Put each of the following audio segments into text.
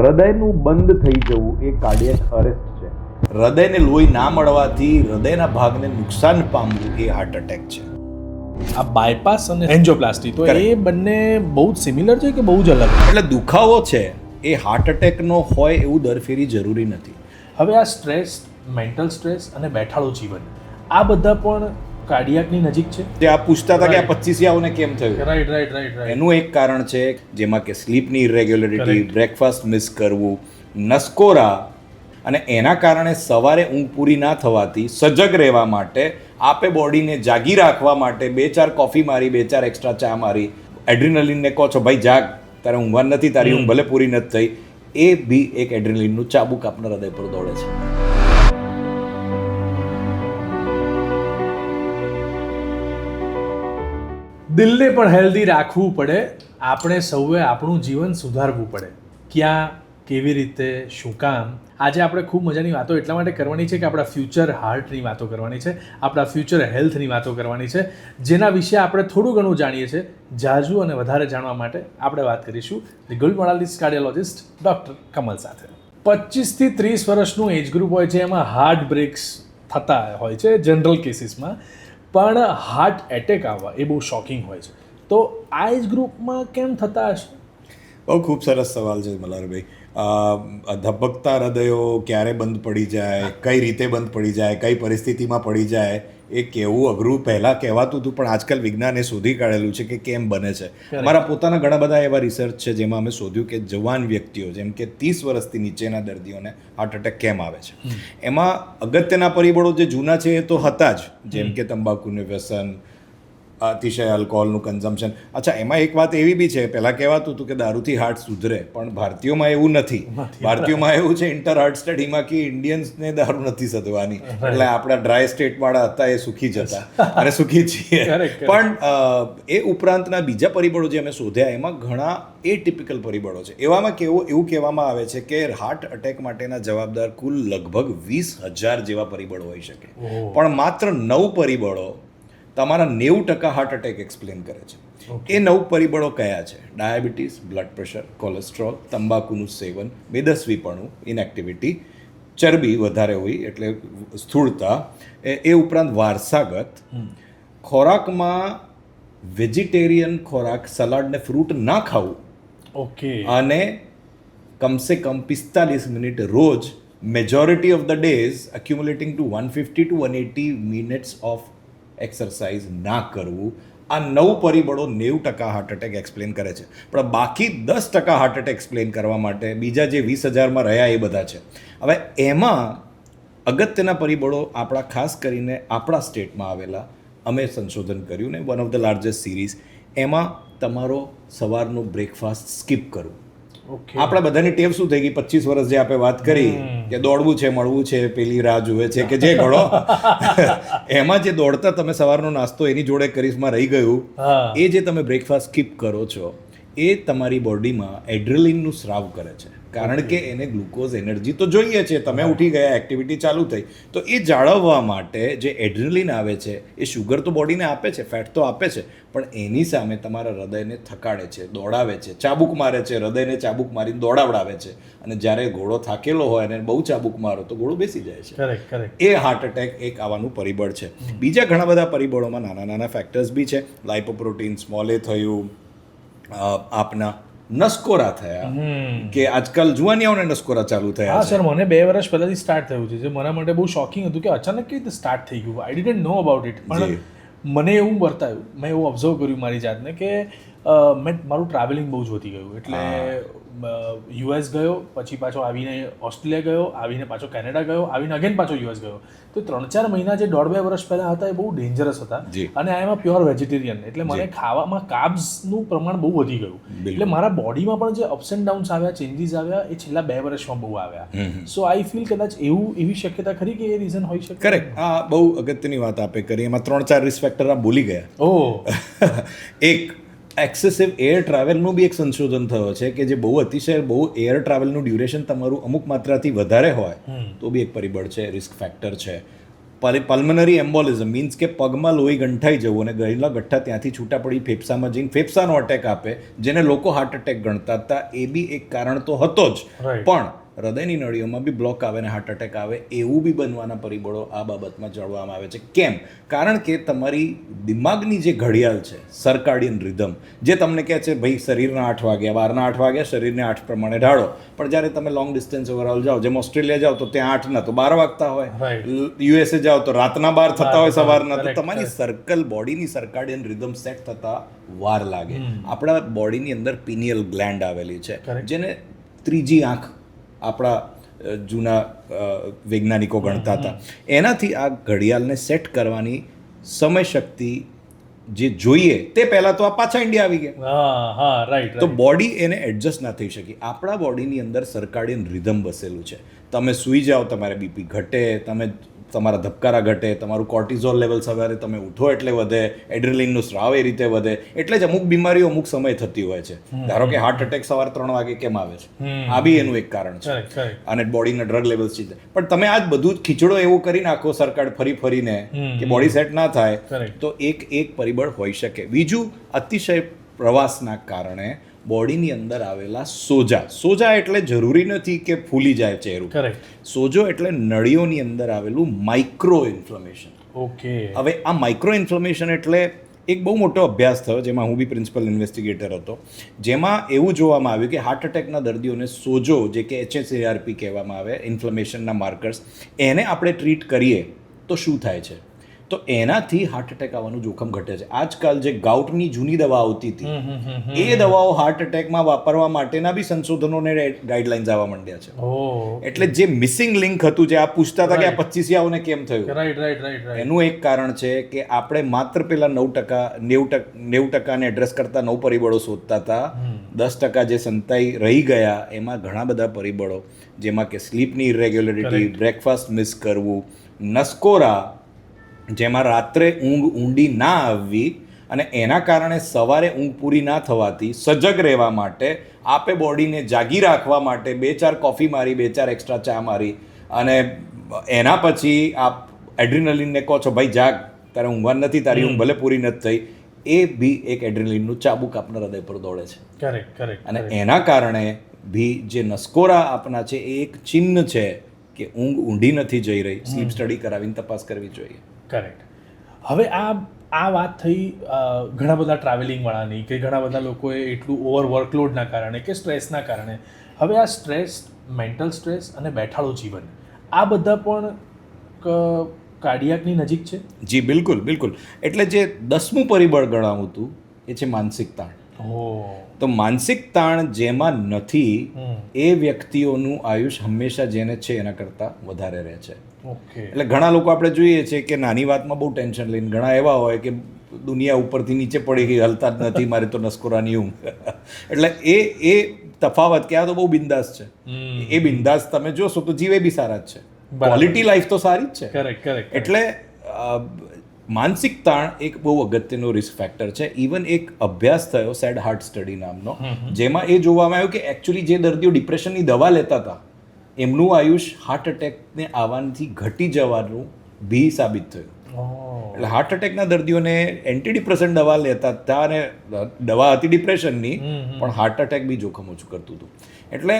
હૃદયનું બંધ થઈ જવું એ કાર્ડિયક અરેસ્ટ છે. હૃદયને લોહી ના મળવાથી હૃદયના ભાગને નુકસાન પામવું એ હાર્ટ એટેક છે. આ બાયપાસ અને એન્જિયોપ્લાસ્ટી તો એ બંને બહુ જ સિમિલર છે કે બહુ જ અલગ? એટલે દુખાવો છે એ હાર્ટ એટેકનો હોય એવું દરફેરી જરૂરી નથી. હવે આ સ્ટ્રેસ, મેન્ટલ સ્ટ્રેસ અને બેઠાડું જીવન, આ બધા પણ કાર્ડિયાકની નજીક છે. જે આ પૂછતા હતા કે આ 25 કેમ થયું, રાઈટ. એનું એક કારણ છે જેમાં કે સ્લીપની ઇરેગ્યુલરિટી, બ્રેકફાસ્ટ મિસ કરવું, નસકોરા, અને એના કારણે સવારે ઊંઘ પૂરી ના થવાથી સજગ રહેવા માટે આપે બોડીને જાગી રાખવા માટે 2-4 કોફી મારી, 2-4 એક્સ્ટ્રા ચા મારી, એડ્રિનલિનને કહો છો ભાઈ જાગ, તારે ઊંઘવાનું નથી, તારી ઊંઘ ભલે પૂરી નથી થઈ, એ બી એક એડ્રિનલિનનું ચાબુક આપણા હૃદય પર દોડે છે. દિલને પણ હેલ્ધી રાખવું પડે, આપણે સૌએ આપણું જીવન સુધારવું પડે. ક્યાં, કેવી રીતે, શું કામ? આજે આપણે ખૂબ મજાની વાતો એટલા માટે કરવાની છે કે આપણા ફ્યુચર હાર્ટની વાતો કરવાની છે, આપણા ફ્યુચર હેલ્થની વાતો કરવાની છે, જેના વિશે આપણે થોડું ઘણું જાણીએ છીએ. જાજુ અને વધારે જાણવા માટે આપણે વાત કરીશું the gold medallist cardiologist doctor Kamal સાથે. 25 થી 30 વર્ષનું એજ ગ્રુપ હોય છે, એમાં હાર્ટ બ્રેક્સ થતા હોય છે જનરલ કેસીસમાં, પણ હાર્ટ એટેક આવવા એ બહુ શોકિંગ હોય છે. તો આ એજ ગ્રુપમાં કેમ થતા હશે? બહુ ખૂબ સરસ સવાલ છે મલ્હારભાઈ. ધબકતા હૃદયો ક્યારે બંધ પડી જાય, કઈ રીતે બંધ પડી જાય, કઈ પરિસ્થિતિમાં પડી જાય, એ કહેવું અઘરું પહેલાં કહેવાતું હતું, પણ આજકાલ વિજ્ઞાને શોધી કાઢેલું છે કે કેમ બને છે. અમારા પોતાના ઘણા બધા એવા રિસર્ચ છે જેમાં અમે શોધ્યું કે જવાન વ્યક્તિઓ જેમ કે 30 વર્ષથી નીચેના દર્દીઓને હાર્ટ એટેક કેમ આવે છે. એમાં અગત્યના પરિબળો જે જૂના છે એ તો હતા જ, જેમ કે તંબાકુનું વ્યસન, અતિશય આલ્કોહોલનું કન્ઝમ્પશન. અચ્છા, એમાં એક વાત એવી બી છે, પહેલાં કહેવાતું હતું કે દારૂથી હાર્ટ સુધરે, પણ ભારતીયોમાં એવું નથી. ભારતીયોમાં એવું છે, ઇન્ટર હાર્ટ સ્ટડીમાં કે ઇન્ડિયન્સને દારૂ નથી સધવાની, એટલે આપણા ડ્રાય સ્ટેટવાળા હતા એ સુખી જ હતા અને સુખી છીએ. પણ એ ઉપરાંતના બીજા પરિબળો જે અમે શોધ્યા એમાં ઘણા એ ટિપિકલ પરિબળો છે. એવામાં એવું કહેવામાં આવે છે કે હાર્ટ એટેક માટેના જવાબદાર કુલ લગભગ 20,000 જેવા પરિબળો હોઈ શકે, પણ માત્ર 9 પરિબળો તમારા 90% હાર્ટ એટેક એક્સપ્લેન કરે છે. એ 9 પરિબળો કયા છે? ડાયાબિટીસ, બ્લડ પ્રેશર, કોલેસ્ટ્રોલ, તંબાકુનું સેવન, બેદસ્વીપણું, ઇનએક્ટિવિટી, ચરબી વધારે હોય એટલે સ્થૂળતા, એ ઉપરાંત વારસાગત, ખોરાકમાં વેજીટેરિયન ખોરાક, સલાડ ને ફ્રૂટ ના ખાવું, અને કમસે કમ 45 મિનિટ રોજ, majority of the days accumulating to 150 to 180 minutes of exercise ના કરવું. આ 9 પરિબળો 90% હાર્ટ એટેક એક્સપ્લેન કરે છે. પણ બાકી 10% હાર્ટ એટેક એક્સપ્લેન કરવા માટે બીજા જે 20,000માં રહ્યા એ બધા છે. હવે એમાં અગત્યના પરિબળો આપણા ખાસ કરીને આપણા સ્ટેટમાં આવેલા અમે સંશોધન કર્યું ને, one of the largest series, એમાં તમારો સવારનો બ્રેકફાસ્ટ સ્કીપ કરવું. આપણા બધાની ટેવ શું થઈ ગઈ, 25 વર્ષ જે આપણે વાત કરી કે દોડવું છે, મળવું છે, પેલી રાહ જુએ છે કે જે ઘણો એમાં જે દોડતા તમે સવારનો નાસ્તો એની જોડે કરીશમાં રહી ગયું, એ જે તમે બ્રેકફાસ્ટ સ્કીપ કરો છો એ તમારી બોડીમાં એડ્રેલિનનું સ્રાવ કરે છે, કારણ કે એને ગ્લુકોઝ એનર્જી તો જોઈએ છે. તમે ઉઠી ગયા, એક્ટિવિટી ચાલુ થઈ, તો એ જાળવવા માટે જે એડ્રેલિન આવે છે એ શુગર તો બોડીને આપે છે, ફેટ તો આપે છે, પણ એની સામે તમારા હૃદયને થકાડે છે, દોડાવે છે, ચાબુક મારે છે, હૃદયને ચાબુક મારીને દોડાવડાવે છે, અને જ્યારે ઘોડો થાકેલો હોય અને બહુ ચાબુક મારો તો ઘોડો બેસી જાય છે. એ હાર્ટ એટેક એક આવવાનું પરિબળ છે. બીજા ઘણા બધા પરિબળોમાં નાના નાના ફેક્ટર્સ બી છે. લાઇપોપ્રોટીન, સ્મોલ એ થયું, આપના નસકોરા થયા, કે આજકાલ જુવાનિયાઓને નસકોરા ચાલુ થયા. હા સર, મને 2 વર્ષ પહેલાથી સ્ટાર્ટ થયું છે, જે મારા માટે બહુ શોકિંગ હતું કે અચાનક કેવી રીતે સ્ટાર્ટ થઈ ગયું. આઈ ડિડન્ટ નો અબાઉટ ઇટ, પણ મને એવું વર્તાયું, મેં એવું ઓબ્ઝર્વ કર્યું મારી જાતને કે મારું ટ્રાવેલિંગ બહુ જ વધી ગયું. એટલે યુએસ ગયો, પછી પાછો આવીને ઓસ્ટ્રેલિયા ગયો, આવીને પાછો કેનેડા ગયો, આવીને અગેન પાછો યુએસ ગયો. તો 3-4 મહિના જે 1.5-2 વર્ષ પહેલાં હતા એ બહુ ડેન્જરસ હતા. અને આ એમાં પ્યોર વેજીટેરિયન, એટલે મને ખાવામાં કાર્બ્સનું પ્રમાણ બહુ વધી ગયું. એટલે મારા બોડીમાં પણ જે અપ્સ એન્ડ ડાઉન્સ આવ્યા, ચેન્જીસ આવ્યા, એ છેલ્લા 2 વર્ષમાં બહુ આવ્યા. સો આઈ ફીલ કદાચ એવી શક્યતા ખરી કે એ રીઝન હોઈ શકે. કરેક્ટ. આ બહુ અગત્યની વાત આપે કરી. એમાં 3-4 રિસ્ક ફેક્ટર આ ભૂલી ગયા. એક એક્સેસિવ એર ટ્રાવેલનું બી એક સંશોધન થયો છે કે જે બહુ એર ટ્રાવેલનું ડ્યુરેશન તમારું અમુક માત્રાથી વધારે હોય તો બી એક પરિબળ છે, રિસ્ક ફેક્ટર છે. પલ્મનરી એમ્બોલિઝમ મીન્સ કે પગમાં લોહી ગંઠાઈ જવું અને ગળેલા ગઠ્ઠા ત્યાંથી છૂટા પડી ફેફસામાં જઈને ફેફસાનો અટેક આપે, જેને લોકો હાર્ટ અટેક ગણતા હતા, એ બી એક કારણ તો હતો જ. Right. પણ હૃદયની નળીઓમાં બી બ્લોક આવે ને હાર્ટ અટેક આવે એવું બી બનવાના પરિબળો આ બાબતમાં જાણવામાં આવે છે. કેમ? કારણ કે તમારી દિમાગની જે ઘડિયાળ છે, સર્કાડિયન રિધમ, જે તમને કહે છે ભાઈ શરીરના 8 વાગ્યા, બહારના 8 વાગ્યા, શરીરને 8 પ્રમાણે ઢાળો, પણ જ્યારે તમે લોંગ ડિસ્ટન્સ ઓવરઓલ જાઓ, જેમ ઓસ્ટ્રેલિયા જાઓ તો ત્યાં 8 ના તો 12 વાગતા હોય, Right. યુએસએ જાઓ તો રાતના 12 થતા હોય, સવારના. તો Correct, તમારી સર્કલ બોડીની સર્કાડિયન રિધમ સેટ થતા વાર લાગે. આપણા બોડીની અંદર પિનિયલ ગ્લેન્ડ આવેલી છે, Correct. જેને ત્રીજી આંખ આપણા જૂના વૈજ્ઞાનિકો ગણતા હતા. એનાથી આ ઘડિયાળને સેટ કરવાની સમય શક્તિ જે જોઈએ તે પહેલાં તો આ પાછા ઇન્ડિયા આવી ગયા. હા રાઈટ. તો બોડી એને એડજસ્ટ ના થઈ શકી. આપણા બોડીની અંદર સર્કાડિયન રિધમ બસેલું છે. તમે સૂઈ જાઓ, તમારે બીપી ઘટે, તમારા ધબકારા ઘટે, તમારું કોર્ટિઝોલ લેવલ સવારે તમે ઉઠો એટલે વધે, એડ્રેલિનનું સ્રાવ એ રીતે વધે. એટલે જ અમુક બીમારીઓ અમુક સમય થતી હોય છે. ધારો કે હાર્ટ અટેક સવારે 3 વાગે કેમ આવે છે, આ બી એનું એક કારણ છે. અને બોડીના ડ્રગ લેવલ્સ છે. પણ તમે આજ બધું જ ખીચડો એવું કરી નાખો સરકાર ફરીને કે બોડી સેટ ના થાય, તો એક પરિબળ હોઈ શકે. બીજું, અતિશય પ્રવાસના કારણે બોડીની અંદર આવેલા સોજા એટલે જરૂરી નથી કે ફૂલી જાય ચહેરું. સોજો એટલે નળીઓની અંદર આવેલું માઇક્રો ઇન્ફ્લેમેશન. ઓકે. હવે આ માઇક્રો ઇન્ફ્લેમેશન એટલે એક બહુ મોટો અભ્યાસ થયો, જેમાં હું બી પ્રિન્સિપલ ઇન્વેસ્ટિગેટર હતો, જેમાં એવું જોવામાં આવ્યું કે હાર્ટ અટેકના દર્દીઓને સોજો, જે કે HSARP કહેવામાં આવે, ઇન્ફ્લેમેશનના માર્કર્સ, એને આપણે ટ્રીટ કરીએ તો શું થાય છે? તો એનાથી હાર્ટ અટેક આવવાનું જોખમ ઘટે છે. આજકાલ જે ગાઉટની જૂની દવા આવતી હતી, એ દવાઓ હાર્ટ અટેકમાં વાપરવા માટેના બી સંશોધનોને ગાઈડલાઇન્સ આવવા માંડ્યા છે. એટલે જે મિસિંગ લિંક હતું, જે આપ પૂછતા હતા કે આ 25યાઓને કેમ થયું, એનું એક કારણ છે કે આપણે માત્ર પેલા 90% એડ્રેસ કરતા 9 પરિબળો શોધતા હતા. 10% જે સંતાઈ રહી ગયા, એમાં ઘણા બધા પરિબળો, જેમાં કે સ્લીપની ઇરેગ્યુલરિટી, બ્રેકફાસ્ટ મિસ કરવું, નસકોરા, જેમાં રાત્રે ઊંઘ ઊંડી ના આવવી, અને એના કારણે સવારે ઊંઘ પૂરી ના થવાથી સજગ રહેવા માટે આપે બોડીને જાગી રાખવા માટે 2-4 કોફી મારી, 2-4 એક્સ્ટ્રા ચા મારી, અને એના પછી આપ એડ્રિનલિનને કહો છો ભાઈ જાગ, તારે ઊંઘવાનું નથી, તારી ઊંઘ ભલે પૂરી નથી થઈ, એ બી એક એડ્રિનલિનનું ચાબુક આપણા હૃદય પર દોડે છે. અને એના કારણે બી જે નસકોરા આપના છે એ એક ચિહ્ન છે કે ઊંઘ ઊંડી નથી જઈ રહી. સ્લીપ સ્ટડી કરાવીને તપાસ કરવી જોઈએ. કરેક્ટ. હવે આ વાત થઈ ઘણા બધા ટ્રાવેલિંગવાળાની, કે ઘણા બધા લોકોએ એટલું ઓવર વર્કલોડના કારણે કે સ્ટ્રેસના કારણે. હવે આ સ્ટ્રેસ, મેન્ટલ સ્ટ્રેસ અને બેઠાડું જીવન, આ બધા પણ કાર્ડિયાકની નજીક છે. જી બિલકુલ. એટલે જે 10મું પરિબળ ગણાવું હતું એ છે માનસિક તાણ. તો માનસિક તાણ જેમાં નથી, એ વ્યક્તિઓનું આયુષ્ય હંમેશા જેને છે એના કરતાં વધારે રહે છે. એટલે ઘણા લોકો આપણે જોઈએ છે કે નાની વાતમાં બહુ ટેન્શન લઈને, ઘણા એવા હોય કે દુનિયા ઉપરથી નીચે પડી ગઈ, હલતા જ નથી, મારે તો નસકોરાની ઊંઘ. એટલે એ તફાવત કે આ તો બહુ બિંદાસ છે. એ બિંદાસ તમે જોશો તો જીવે બી સારા જ છે, ક્વોલિટી લાઈફ તો સારી જ છે. એટલે માનસિક તાણ એક બહુ અગત્યનો રિસ્ક ફેક્ટર છે. ઇવન એક અભ્યાસ થયો, સેડ હાર્ટ સ્ટડી નામનો, જેમાં એ જોવામાં આવ્યું કે એકચ્યુઅલી જે દર્દીઓ ડિપ્રેશનની દવા લેતા હતા, એમનું આયુષ્ય હાર્ટ અટેકને આવવાથી ઘટી જવાનું બી સાબિત થયું. એટલે હાર્ટ અટેકના દર્દીઓને એન્ટીડિપ્રેસન્ટ દવા લેતા હતા, અને દવા હતી ડિપ્રેશનની, પણ હાર્ટ અટેક બી જોખમ ઓછું કરતું હતું. એટલે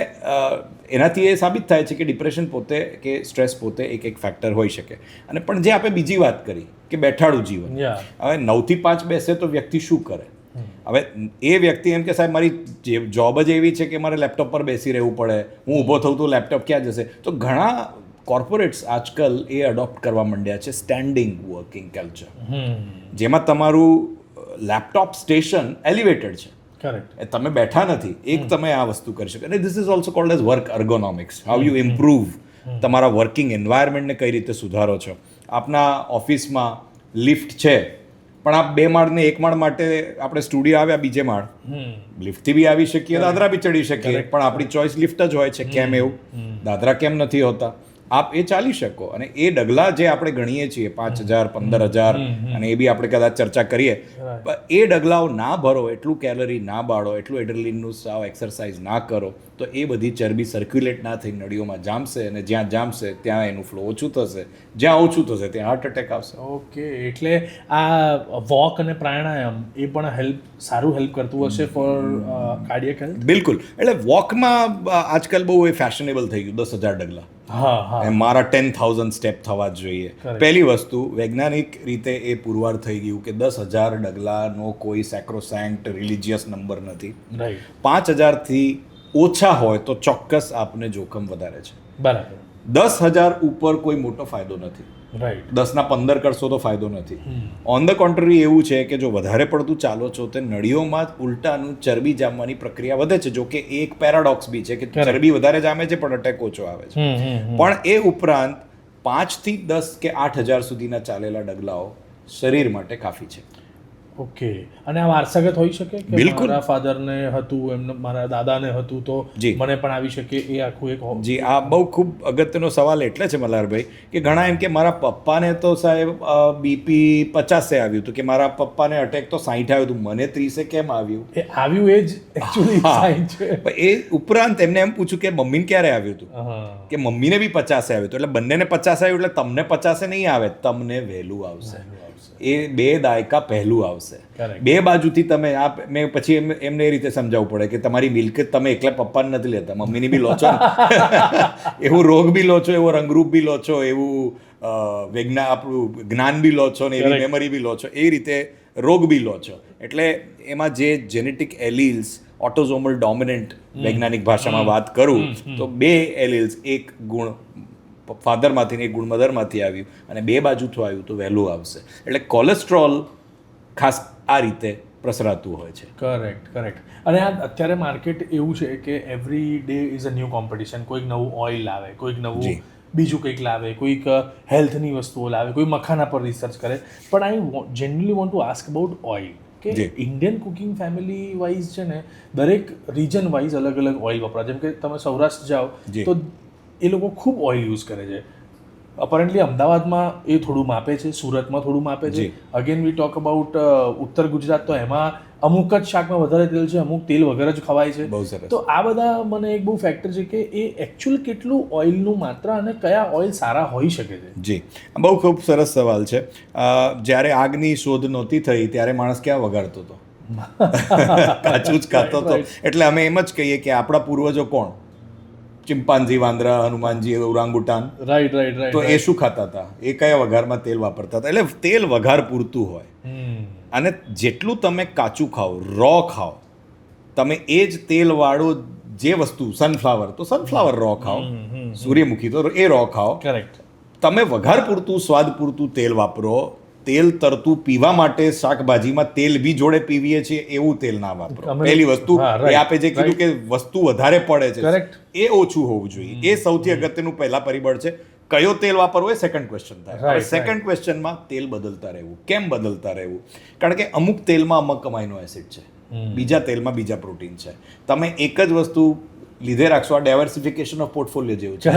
એનાથી એ સાબિત થાય છે કે ડિપ્રેશન પોતે કે સ્ટ્રેસ પોતે એક ફેક્ટર હોઈ શકે. અને પણ જે આપણે બીજી વાત કરી કે બેઠાડું જીવન, હવે 9 થી 5 બેસે તો વ્યક્તિ શું કરે? હવે એ વ્યક્તિ એમ કે સાહેબ મારી જોબ જ એવી છે કે મારે લેપટોપ પર બેસી રહેવું પડે, હું ઊભો થઉં તો લેપટોપ ક્યાં જશે? તો ઘણા કોર્પોરેટ્સ આજકાલ એ અડોપ્ટ કરવા માંડ્યા છે સ્ટેન્ડિંગ વર્કિંગ કલ્ચર, જેમાં તમારું લેપટોપ સ્ટેશન એલિવેટેડ છે. તમે બેઠા નથી, એક તમે આ વસ્તુ કરી શકો. અને this is also called as work ergonomics. How you improve તમારા વર્કિંગ એન્વાયરમેન્ટને કઈ રીતે સુધારો છો. આપના ઓફિસમાં લિફ્ટ છે, પણ આપ 2 માળ ને 1 માળ માટે આપણે સ્ટુડિયો આવ્યા બીજે માળ, લિફ્ટથી બી આવી શકીએ, દાદરા બી ચડી શકીએ, પણ આપણી ચોઈસ લિફ્ટ જ હોય છે. કેમ એવું? દાદરા કેમ નથી હોતા? આપ એ ચાલી શકો. અને એ ડગલા જે આપણે ગણીએ છીએ 5,000 15,000 અને એ બી આપણે કદાચ ચર્ચા કરીએ, પણ એ ડગલાઓ ના ભરો, એટલું કેલરી ના બાળો, એટલું એડ્રેલિનનું સાવ એક્સરસાઇઝ ના કરો, તો એ બધી ચરબી સર્ક્યુલેટ ના થઈ નળીઓમાં જામશે, અને જ્યાં જામશે ત્યાં એનું ફ્લો ઓછું થશે, જ્યાં ઓછું થશે ત્યાં હાર્ટ એટેક આવશે. ઓકે, એટલે આ વોક અને પ્રાણાયામ એ પણ સારું હેલ્પ કરતું હશે ફોર કાર્ડિયક હેલ્થ? બિલકુલ. એટલે વોકમાં આજકાલ બહુ એ ફેશનેબલ થઈ ગયું, 10,000 ડગલા. હા, મારા 10,000 સ્ટેપ થવા જ જોઈએ. પહેલી વસ્તુ, વૈજ્ઞાનિક રીતે એ પુરવાર થઈ ગયું કે 10,000 ડગલાનો કોઈ સેક્રોસેન્ક્ટ રિલિજિયસ નંબર નથી. રાઈટ. 5,000થી ઓછા હોય તો ચોક્કસ આપને જોખમ વધારે છે. બરાબર. 10,000 ઉપર કોઈ મોટો ફાયદો નથી. રાઈટ. 10ના 15 કરશો તો ફાયદો નથી. ઓન ધ કોન્ટ્રરી એવું છે કે જો વધારે પડતું ચાલો છો તો નળીઓમાં ઉલટાનું ચરબી જામવાની પ્રક્રિયા વધે છે. જો કે એ એક પેરાડોક્સ બી છે કે ચરબી વધારે જામે છે પણ અટેક ઓછો આવે છે. પણ એ ઉપરાંત 5થી 10 કે 8,000 સુધીના ચાલેલા ડગલાઓ શરીર માટે કાફી છે. ઓકે. અને આ વારસાગત હોઈ શકે કે બિલકુલ. મારા ફાધરને હતું, એમને મારા દાદાને હતું, તો મને પણ આવી શકે? એ આખું એક જી, આ બહુ ખૂબ અગત્યનો સવાલ એટલે છે મલ્હારભાઈ કે ઘણા એમ કે મારા પપ્પાને તો સાહેબ બીપી 50 આવ્યું હતું, કે મારા પપ્પાને અટેક તો 60 આવ્યું હતું, મને 30 કેમ આવ્યું? એ આવ્યું એ જ એકચ્યુઅલી સાઇન છે. એ ઉપરાંત એમને એમ પૂછ્યું કે મમ્મીને ક્યારે આવ્યું હતું, કે મમ્મીને બી 50 આવ્યું હતું. એટલે બંનેને 50 આવ્યું, એટલે તમને 50 નહીં આવે, તમને વહેલું આવશે. એ 2 દાયકા પહેલું આવશે. બે બાજુથી તમે આ મેં પછી એમને એ રીતે સમજાવવું પડે કે તમારી મિલ્કત તમે એકલા પપ્પાને નથી લેતા, મમ્મીની બી લો છો. એવું રોગ બી લો છો, એવો રંગરૂપ બી લો છો, એવું આપણું જ્ઞાન બી લો છો, ને એવી મેમરી બી લો છો, એ રીતે રોગ બી લો છો. એટલે એમાં જે જેનેટિક એલીલ્સ, ઓટોઝોમલ ડોમિનન્ટ વૈજ્ઞાનિક ભાષામાં વાત કરું તો 2 એલીલ્સ, એક ગુણ ફાધરમાંથી ને એક ગુણ મધરમાંથી આવ્યું, અને 2 બાજુથી આવ્યું તો વહેલું આવશે. એટલે કોલેસ્ટ્રોલ ખાસ આ રીતે પ્રસરાતું હોય છે. કરેક્ટ. અને આ અત્યારે માર્કેટ એવું છે કે every day is a new competition. કોઈક નવું ઓઇલ લાવે, કોઈક નવું બીજું કંઈક લાવે, કોઈક હેલ્થની વસ્તુઓ લાવે, કોઈ મખાના પર રિસર્ચ કરે. પણ I generally want to ask about oil, કે ઇન્ડિયન કુકિંગ ફેમિલી વાઇઝ છે ને, દરેક રિજન વાઇઝ અલગ અલગ ઓઇલ વપરાય. જેમ કે તમે સૌરાષ્ટ્ર જાઓ તો એ લોકો ખૂબ ઓઇલ યુઝ કરે છે. અપરેન્ટલી અમદાવાદમાં એ થોડું માપે છે, સુરતમાં થોડું માપે છે. અગેન વી ટોક અબાઉટ ઉત્તર ગુજરાત, તો એમાં અમુક જ શાકમાં વધારે તેલ છે, અમુક તેલ વગર જ ખવાય છે. બહુ સરસ. તો આ બધા મને એક બહુ ફેક્ટર છે કે એ એકચ્યુઅલ કેટલું ઓઇલનું માત્રા અને કયા ઓઇલ સારા હોઈ શકે છે. જી, બહુ ખૂબ સરસ સવાલ છે. જ્યારે આગની શોધ નહોતી થઈ ત્યારે માણસ ક્યાં વગાડતો હતો? કાચું જ ખાતો હતો. એટલે અમે એમ જ કહીએ કે આપણા પૂર્વજો કોણ? ચિમ્પાન્ઝી, વાંદરા, હનુમાનજી, ઓરાંગુટાન. રાઈટ. તો એ શું ખાતા હતા? એ કયા વઘારમાં તેલ વાપરતા હતા? એટલે તેલ વઘાર પૂરતું હોય. અને જેટલું તમે કાચું ખાઓ, રો ખાઓ, તમે એ જ તેલવાળું જે વસ્તુ, સનફ્લાવર તો સનફ્લાવર રો ખાઓ, સૂર્યમુખી તો એ રો ખાઓ. કરેક્ટ. તમે વઘાર પૂરતું, સ્વાદ પૂરતું તેલ વાપરો. તેલ તરતું પીવા માટે શાકભાજીમાં તેલ બી જોડે પીવીએ છીએ એવું તેલ ના વાપરો. પહેલી વસ્તુ એ આપે જે કીધું કે વસ્તુ વધારે પડે છે, એ ઓછું હોવું જોઈએ. એ સૌથી અગત્યનું પહેલા પરિબળ છે. કયો તેલ વાપરવો એ સેકન્ડ ક્વેશ્ચન થાય. સેકન્ડ ક્વેશ્ચનમાં તેલ બદલતા રહેવું. કેમ બદલતા રહેવું? કારણ કે અમુક તેલમાં અમુક અમાઇનો એસિડ છે, બીજા તેલમાં બીજા પ્રોટીન છે. તમે એક જ વસ્તુ લીધે રાખશો, આ ડાયવર્સિફિકેશન ઓફ પોર્ટફોલિયો જેવું છે.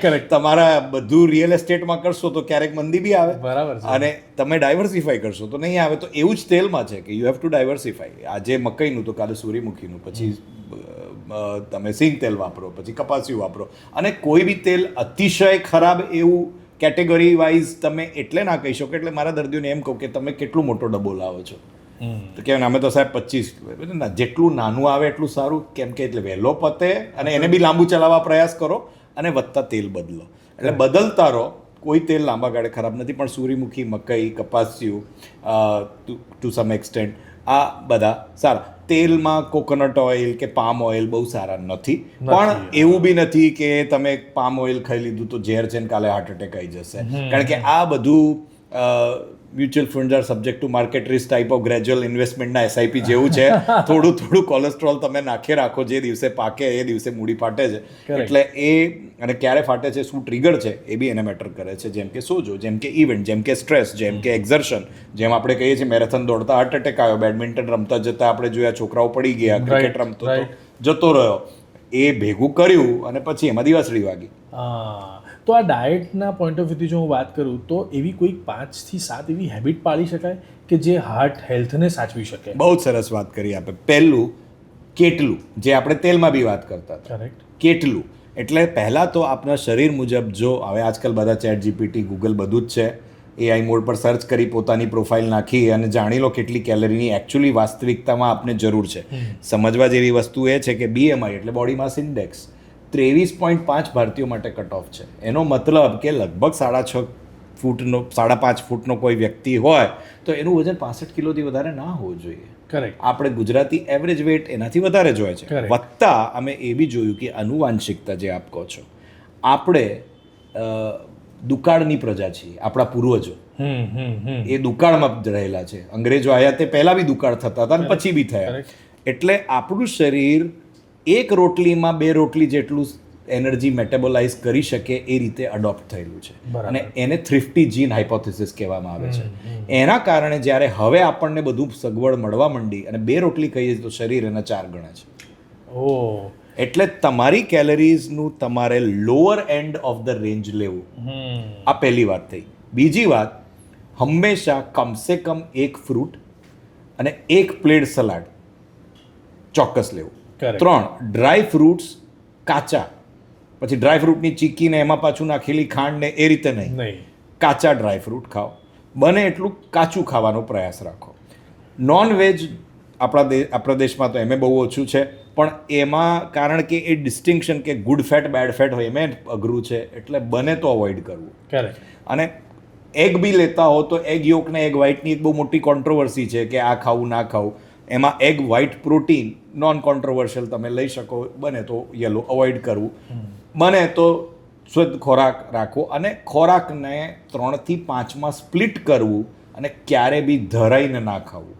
કરેક્ટ. તમારા બધું રિયલ એસ્ટેટમાં કરશો તો ક્યારેક મંદી બી આવે, બરાબર, અને તમે ડાયવર્સિફાઈ કરશો તો નહીં આવે. તો એવું જ તેલમાં છે કે યુ હેવ ટુ ડાયવર્સિફાઈ. આજે મકઈનું તો કાલે સૂર્યમુખીનું, પછી તમે સિંગ તેલ વાપરો, પછી કપાસિયું વાપરો. અને કોઈ બી તેલ અતિશય ખરાબ એવું કેટેગરી વાઇઝ તમે એટલે ના કહી શકો. એટલે મારા દર્દીઓને એમ કહું કે તમે કેટલું મોટો ડબ્બો લાવો છો? તો કહેવાય અમે તો સાહેબ 25. ના, જેટલું નાનું આવે એટલું સારું. કેમ કે એટલે વહેલો પતે, અને એને બી લાંબુ ચલાવવા પ્રયાસ કરો, અને વધતા તેલ બદલો. એટલે બદલતા રહો. કોઈ તેલ લાંબા ગાળે ખરાબ નથી, પણ સૂર્યમુખી, મકઈ, કપાસિયું, ટુ સમ એક્સટેન્ટ આ બધા સારા. તેલમાં કોકોનટ ઓઇલ કે પામ ઓઇલ બહુ સારા નથી, પણ એવું બી નથી કે તમે પામ ઓઇલ ખાઈ લીધું તો ઝેર છે ને કાલે હાર્ટ એટેક આવી જશે. કારણ કે આ બધું mutual funds are subject to market risk type of gradual ઇન્વેસ્ટમેન્ટના એસઆઈપી જેવું છે. થોડું કોલેસ્ટ્રોલ તમે નાખે રાખો, જે દિવસે પાકે એ દિવસે મૂડી ફાટે છે. એટલે એ, અને ક્યારે ફાટે છે, શું ટ્રિગર છે, એ બી એને મેટર કરે છે. જેમ કે સોજો, જેમ કે ઇવેન્ટ, જેમ કે સ્ટ્રેસ, જેમ કે એક્ઝર્શન. જેમ આપણે કહીએ છીએ મેરેથોન દોડતા હાર્ટ એટેક આવ્યો, બેડમિન્ટન રમતા જતા આપણે જોયા છોકરાઓ પડી ગયા, ક્રિકેટ રમતો જતો રહ્યો. એ ભેગું કર્યું અને પછી એમાં દિવાસળી વાગી. તો આ ડાયટના પોઈન્ટ ઓફ વ્યૂથી જો હું વાત કરું તો એવી કોઈક 5 થી 7 એવી હેબિટ પાળી શકાય કે જે હાર્ટ હેલ્થને સાચવી શકે. બહુ જ સરસ વાત કરી આપે. પહેલું કેટલું, જે આપણે તેલમાં બી વાત કરતા હતા, કરેક્ટ. કેટલું એટલે પહેલાં તો આપણા શરીર મુજબ જો હવે આજકાલ બધા ચેટ જીપીટી ગૂગલ બધું જ છે, એઆઈ મોડ પર સર્ચ કરી પોતાની પ્રોફાઇલ નાખી અને જાણી લો કેટલી કેલરીની એકચ્યુઅલી વાસ્તવિકતામાં આપને જરૂર છે. સમજવા જેવી વસ્તુ એ છે કે બીએમઆઈ એટલે બોડી માસ ઇન્ડેક્સ 23.5 ભારતીયો માટે કટ ઓફ છે. એનો મતલબ કે લગભગ 5.5 ફૂટનો કોઈ વ્યક્તિ હોય તો એનું વજન 65 કિલોથી વધારે ના હોવું જોઈએ. કરેક્ટ. આપણે ગુજરાતી એવરેજ વેટ એનાથી વધારે જ હોય છે. Correct. વત્તા અમે એ બી જોયું કે આનુવાંશિકતા જે આપ કહો છો, આપણે દુકાળની પ્રજા છીએ. આપણા પૂર્વજો એ દુકાળમાં જ રહેલા છે. અંગ્રેજો આવ્યા તે પહેલાં બી દુકાળ થતા હતા અને પછી બી થયા. Correct. એટલે આપણું શરીર એક રોટલીમાં 2 રોટલી જેટલું એનર્જી મેટાબોલાઇઝ કરી શકે એ રીતે અડોપ્ટ થયેલું છે. બરાબર. અને એને થ્રિફ્ટી જીન હાઇપોથેસિસ કહેવામાં આવે છે. એના કારણે જ્યારે હવે આપણને બધું સગવડ મળવા માંડી અને 2 રોટલી ખાઈએ તો શરીર એના 4 ગણા છે. ઓ એટલે તમારી કેલરીઝનું તમારે lower end of the range લેવું. આ પહેલી વાત થઈ. બીજી વાત, હંમેશા કમસે કમ 1 ફ્રૂટ અને 1 પ્લેટ સલાડ ચોક્કસ લેવું. Correct. 3 ડ્રાય ફ્રૂટ્સ કાચા, પછી ડ્રાય ફ્રૂટની ચીકીને એમાં પાછું નાખેલી ખાંડ ને એ રીતે નહીં, નહીં. કાચા ડ્રાય ફ્રૂટ ખાઓ. બને એટલું કાચું ખાવાનો પ્રયાસ રાખો. નોનવેજ આપણા દેશમાં તો એમે બહુ ઓછું છે, પણ એમાં કારણ કે એ ડિસ્ટિંક્શન કે ગુડ ફેટ બેડ ફેટ હોય એમે અઘરું છે, એટલે બને તો અવોઇડ કરવું. કરેક્ટ. અને એગ બી લેતા હો તો એગ યોક ને એગ વ્હાઇટની એક બહુ મોટી કોન્ટ્રોવર્સી છે કે આ ખાવું ના ખાવું. એમાં egg white protein non controversial તમે લઈ શકો, બને તો યલો અવોઇડ કરવું. બને તો શુદ્ધ ખોરાક રાખવો અને ખોરાકને 3 થી 5માં સ્પ્લિટ કરવું અને ક્યારે બી ધરાઈને ના ખાવું.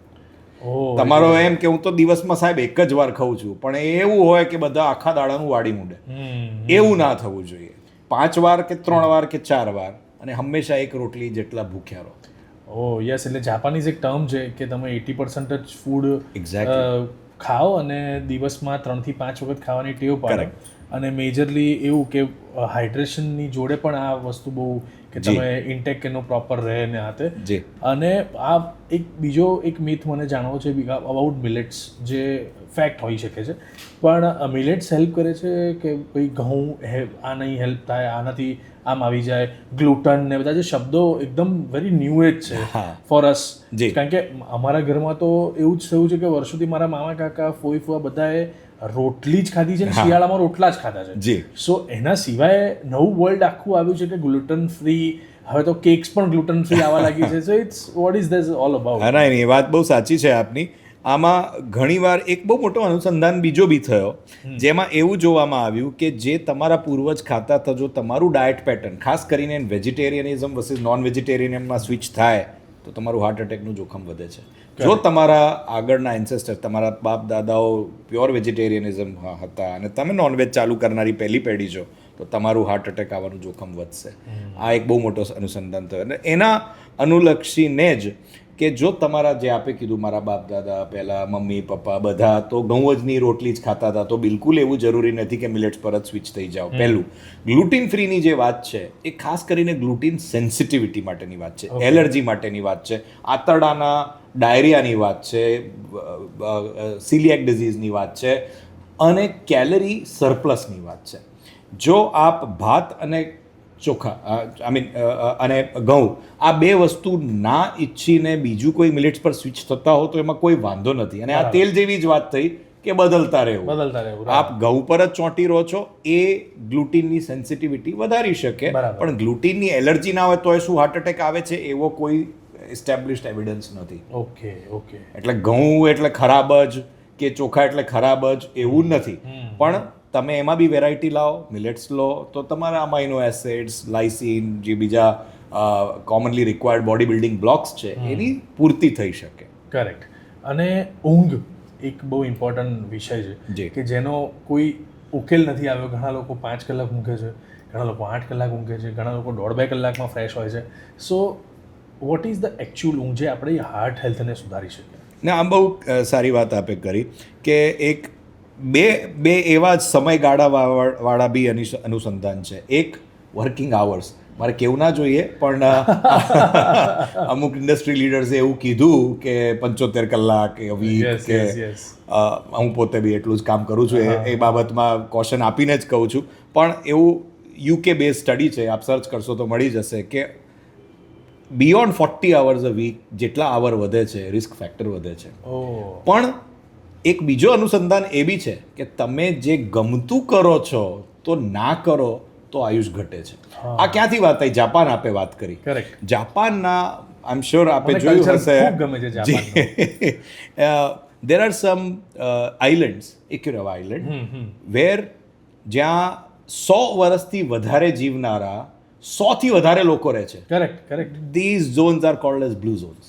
તમારો એમ કે હું તો દિવસમાં સાહેબ એક જ વાર ખાઉં છું, પણ એવું હોય કે બધા આખા દાડાનું વાડી મૂડે, એવું ના થવું જોઈએ. 5 વાર કે 3 વાર કે 4 વાર અને હંમેશા 1 રોટલી જેટલા ભૂખ્યા રહો. યસ, એટલે જાપાનીઝ એક ટર્મ છે કે તમે 80% જ ફૂડ Exactly. ખાઓ અને દિવસમાં 3 થી 5 વખત ખાવાની ટેવ પાડો. અને મેજરલી એવું કે હાઇડ્રેશનની જોડે પણ આ વસ્તુ બહુ કે તમે ઇન્ટેક એનો પ્રોપર રહે ને આતે. જી. અને આ એક બીજો એક મિથ મને જાણવો છે અબાઉટ મિલેટ્સ, જે ફેક્ટ હોઈ શકે છે, પણ મિલેટ્સ હેલ્પ કરે છે કે ભાઈ ઘઉં આ નહીં હેલ્પ થાય, આનાથી આમ આવી જાય, ગ્લુટન ને બધા જે શબ્દો એકદમ વેરી ન્યૂ એજ છે ફોર અસ. કારણ કે અમારા ઘરમાં તો એવું જ થયું છે કે વર્ષોથી મારા મામા કાકા ફોઈ ફુવા બધાએ રોટલી જ ખાધી છે ને શિયાળામાં રોટલા જ ખાધા છે. જી. સો એના સિવાય નવું વર્લ્ડ આખું આવ્યું છે કે ગ્લુટન ફ્રી, હવે તો કેક્સ પણ ગ્લુટન ફ્રી આવવા લાગી છે. So it's what is this all about? ના, એ વાત બહુ સાચી છે આપની. આમાં ઘણીવાર એક બહુ મોટો અનુસંધાન બીજો બી થયો, જેમાં એવું જોવામાં આવ્યું કે જે તમારા પૂર્વજ ખાતા હતા, જો તમારું ડાયટ પેટર્ન ખાસ કરીને વેજીટેરિયનિઝમ વર્સિસ નોન વેજીટેરિયનમાં સ્વિચ થાય તો તમારું હાર્ટ એટેકનું જોખમ વધે છે. જો તમારા આગળના એન્સેસ્ટર, તમારા બાપ દાદાઓ પ્યોર વેજીટેરિયનિઝમ હતા અને તમે નોનવેજ ચાલુ કરનારી પહેલી પેઢી છો, તો તમારું હાર્ટ એટેક આવવાનું જોખમ વધશે. આ એક બહુ મોટો અનુસંધાન થયો. અને એના અનુલક્ષીને જ કે જો તમારા જે આપે કીધું મારા બાપ દાદા પહેલાં મમ્મી પપ્પા બધા તો ઘઉં જની રોટલી જ ખાતા હતા, તો બિલકુલ એવું જરૂરી નથી કે મિલેટ્સ પર જ સ્વિચ થઈ જાઓ. પહેલું ગ્લુટીન ફ્રીની જે વાત છે એ ખાસ કરીને ગ્લુટીન સેન્સિટિવિટી માટેની વાત છે, એલર્જી માટેની વાત છે, આંતરડાના ડાયરિયાની વાત છે, સિલિએક ડિઝીઝની વાત છે અને કેલરી સરપ્લસની વાત છે. જો આપ ભાત અને ચોખા અને ઘઉં આ 2 વસ્તુ ના ઈચ્છીને બીજું કોઈ મિલેટ્સ પર સ્વિચ થતા હો તો એમાં કોઈ વાંધો નથી. અને આ તેલ જેવી જ વાત થઈ કે બદલતા રહેવું. આપ ઘઉં પર જ ચોંટી રહો છો, એ ગ્લુટીનની સેન્સિટિવિટી વધારી શકે, પણ ગ્લુટીનની એલર્જી ના હોય તો શું હાર્ટ એટેક આવે છે એવો કોઈ એસ્ટેબ્લિશ્ડ એવિડન્સ નથી. ઓકે. એટલે ઘઉં એટલે ખરાબ જ કે ચોખા એટલે ખરાબ જ એવું નથી, પણ તમે એમાં બી વેરાયટી લાવો, મિલેટ્સ લો, તો તમારા અમાઇનો એસિડ્સ, લાઇસિન, જે બીજા commonly required body building blocks છે એની પૂર્તિ થઈ શકે. કરેક્ટ. અને ઊંઘ એક બહુ ઇમ્પોર્ટન્ટ વિષય છે કે જેનો કોઈ ઉકેલ નથી આવ્યો. ઘણા લોકો 5 કલાક ઊંઘે છે, ઘણા લોકો 8 કલાક ઊંઘે છે, ઘણા લોકો 1.5-2 કલાકમાં ફ્રેશ હોય છે. So what is the actual ઊંઘ જે આપણે હાર્ટ હેલ્થને સુધારી શકીએ? ને આ બહુ સારી વાત આપે કરી કે એક બે એવા જ સમયગાળા વાળા બી અનુસંધાન છે. એક વર્કિંગ આવર્સ. મારે કેવું ના જોઈએ, પણ અમુક ઇન્ડસ્ટ્રી લીડર્સે એવું કીધું કે 75 કલાક વીક Yes, કે yes, yes. હું પોતે બી એટલું જ કામ કરું છું, એ બાબતમાં કોશન આપીને જ કહું છું. પણ એવું UK બેઝ સ્ટડી છે, આપ સર્ચ કરશો તો મળી જશે કે બિયોન્ડ 40 અવર્સ અ વીક જેટલા આવર વધે છે, રિસ્ક ફેક્ટર વધે છે. પણ એક બીજો અનુસંધાન એ બી છે કે તમે જે ગમતું કરો છો તો ના કરો તો આયુષ ઘટે છે. આ ક્યાંથી વાત થઈ? જાપાન આપે વાત કરી. કરેક્ટ. જાપાનના આઈ એમ શ્યોર આપે મને જોયું culture હશે. ખૂબ ગમે છે જાપાનનું. દેર આર સમ આઇલેન્ડ્સ, એક્યુરેવા આઇલેન્ડ, વેર જ્યાં 100 વર્ષથી વધારે જીવનારા 100થી વધારે લોકો રહે છે. Correct. These zones are called as blue zones.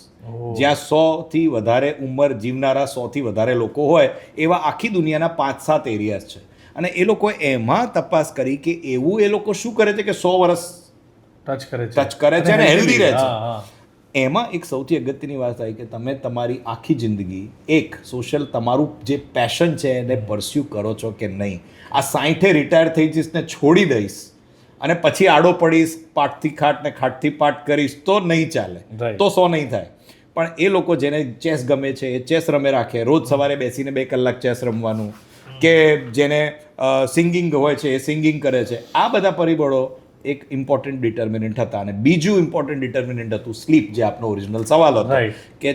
જ્યાં 100થી વધારે ઉંમર જીવનારા 100થી વધારે લોકો હોય એવા આખી દુનિયાના 5-7 એરિયાઝ છે. અને એ લોકોએ એમાં તપાસ કરી કે એવું એ લોકો શું કરે છે કે 100 વર્ષ ટચ કરે છે અને હેલ્ધી રહે છે. એમાં એક સૌથી અગત્યની વાત થાય કે તમે તમારી આખી જિંદગી એક સોશિયલ તમારું જે પેશન છે એને પરસ્યુ કરો છો કે નહીં. આ 60એ રિટાયર થઈ જઈશ ને છોડી દઈશ અને પછી આડો પડીશ, પાઠથી ખાટ ને ખાટથી પાઠ કરીશ તો નહીં ચાલે, તો 100 નહીં થાય. પણ એ લોકો જેને ચેસ ગમે છે એ ચેસ રમે રાખે, રોજ સવારે બેસીને 2 કલાક ચેસ રમવાનું, કે જેને સિંગિંગ હોય છે એ સિંગિંગ કરે છે. આ બધા પરિબળો એક ઇમ્પોર્ટન્ટ ડિટર્મિનન્ટ હતા. અને બીજું ઇમ્પોર્ટન્ટ ડિટર્મિનન્ટ હતું સ્લીપ, જે આપનો ઓરિજિનલ સવાલ હતો કે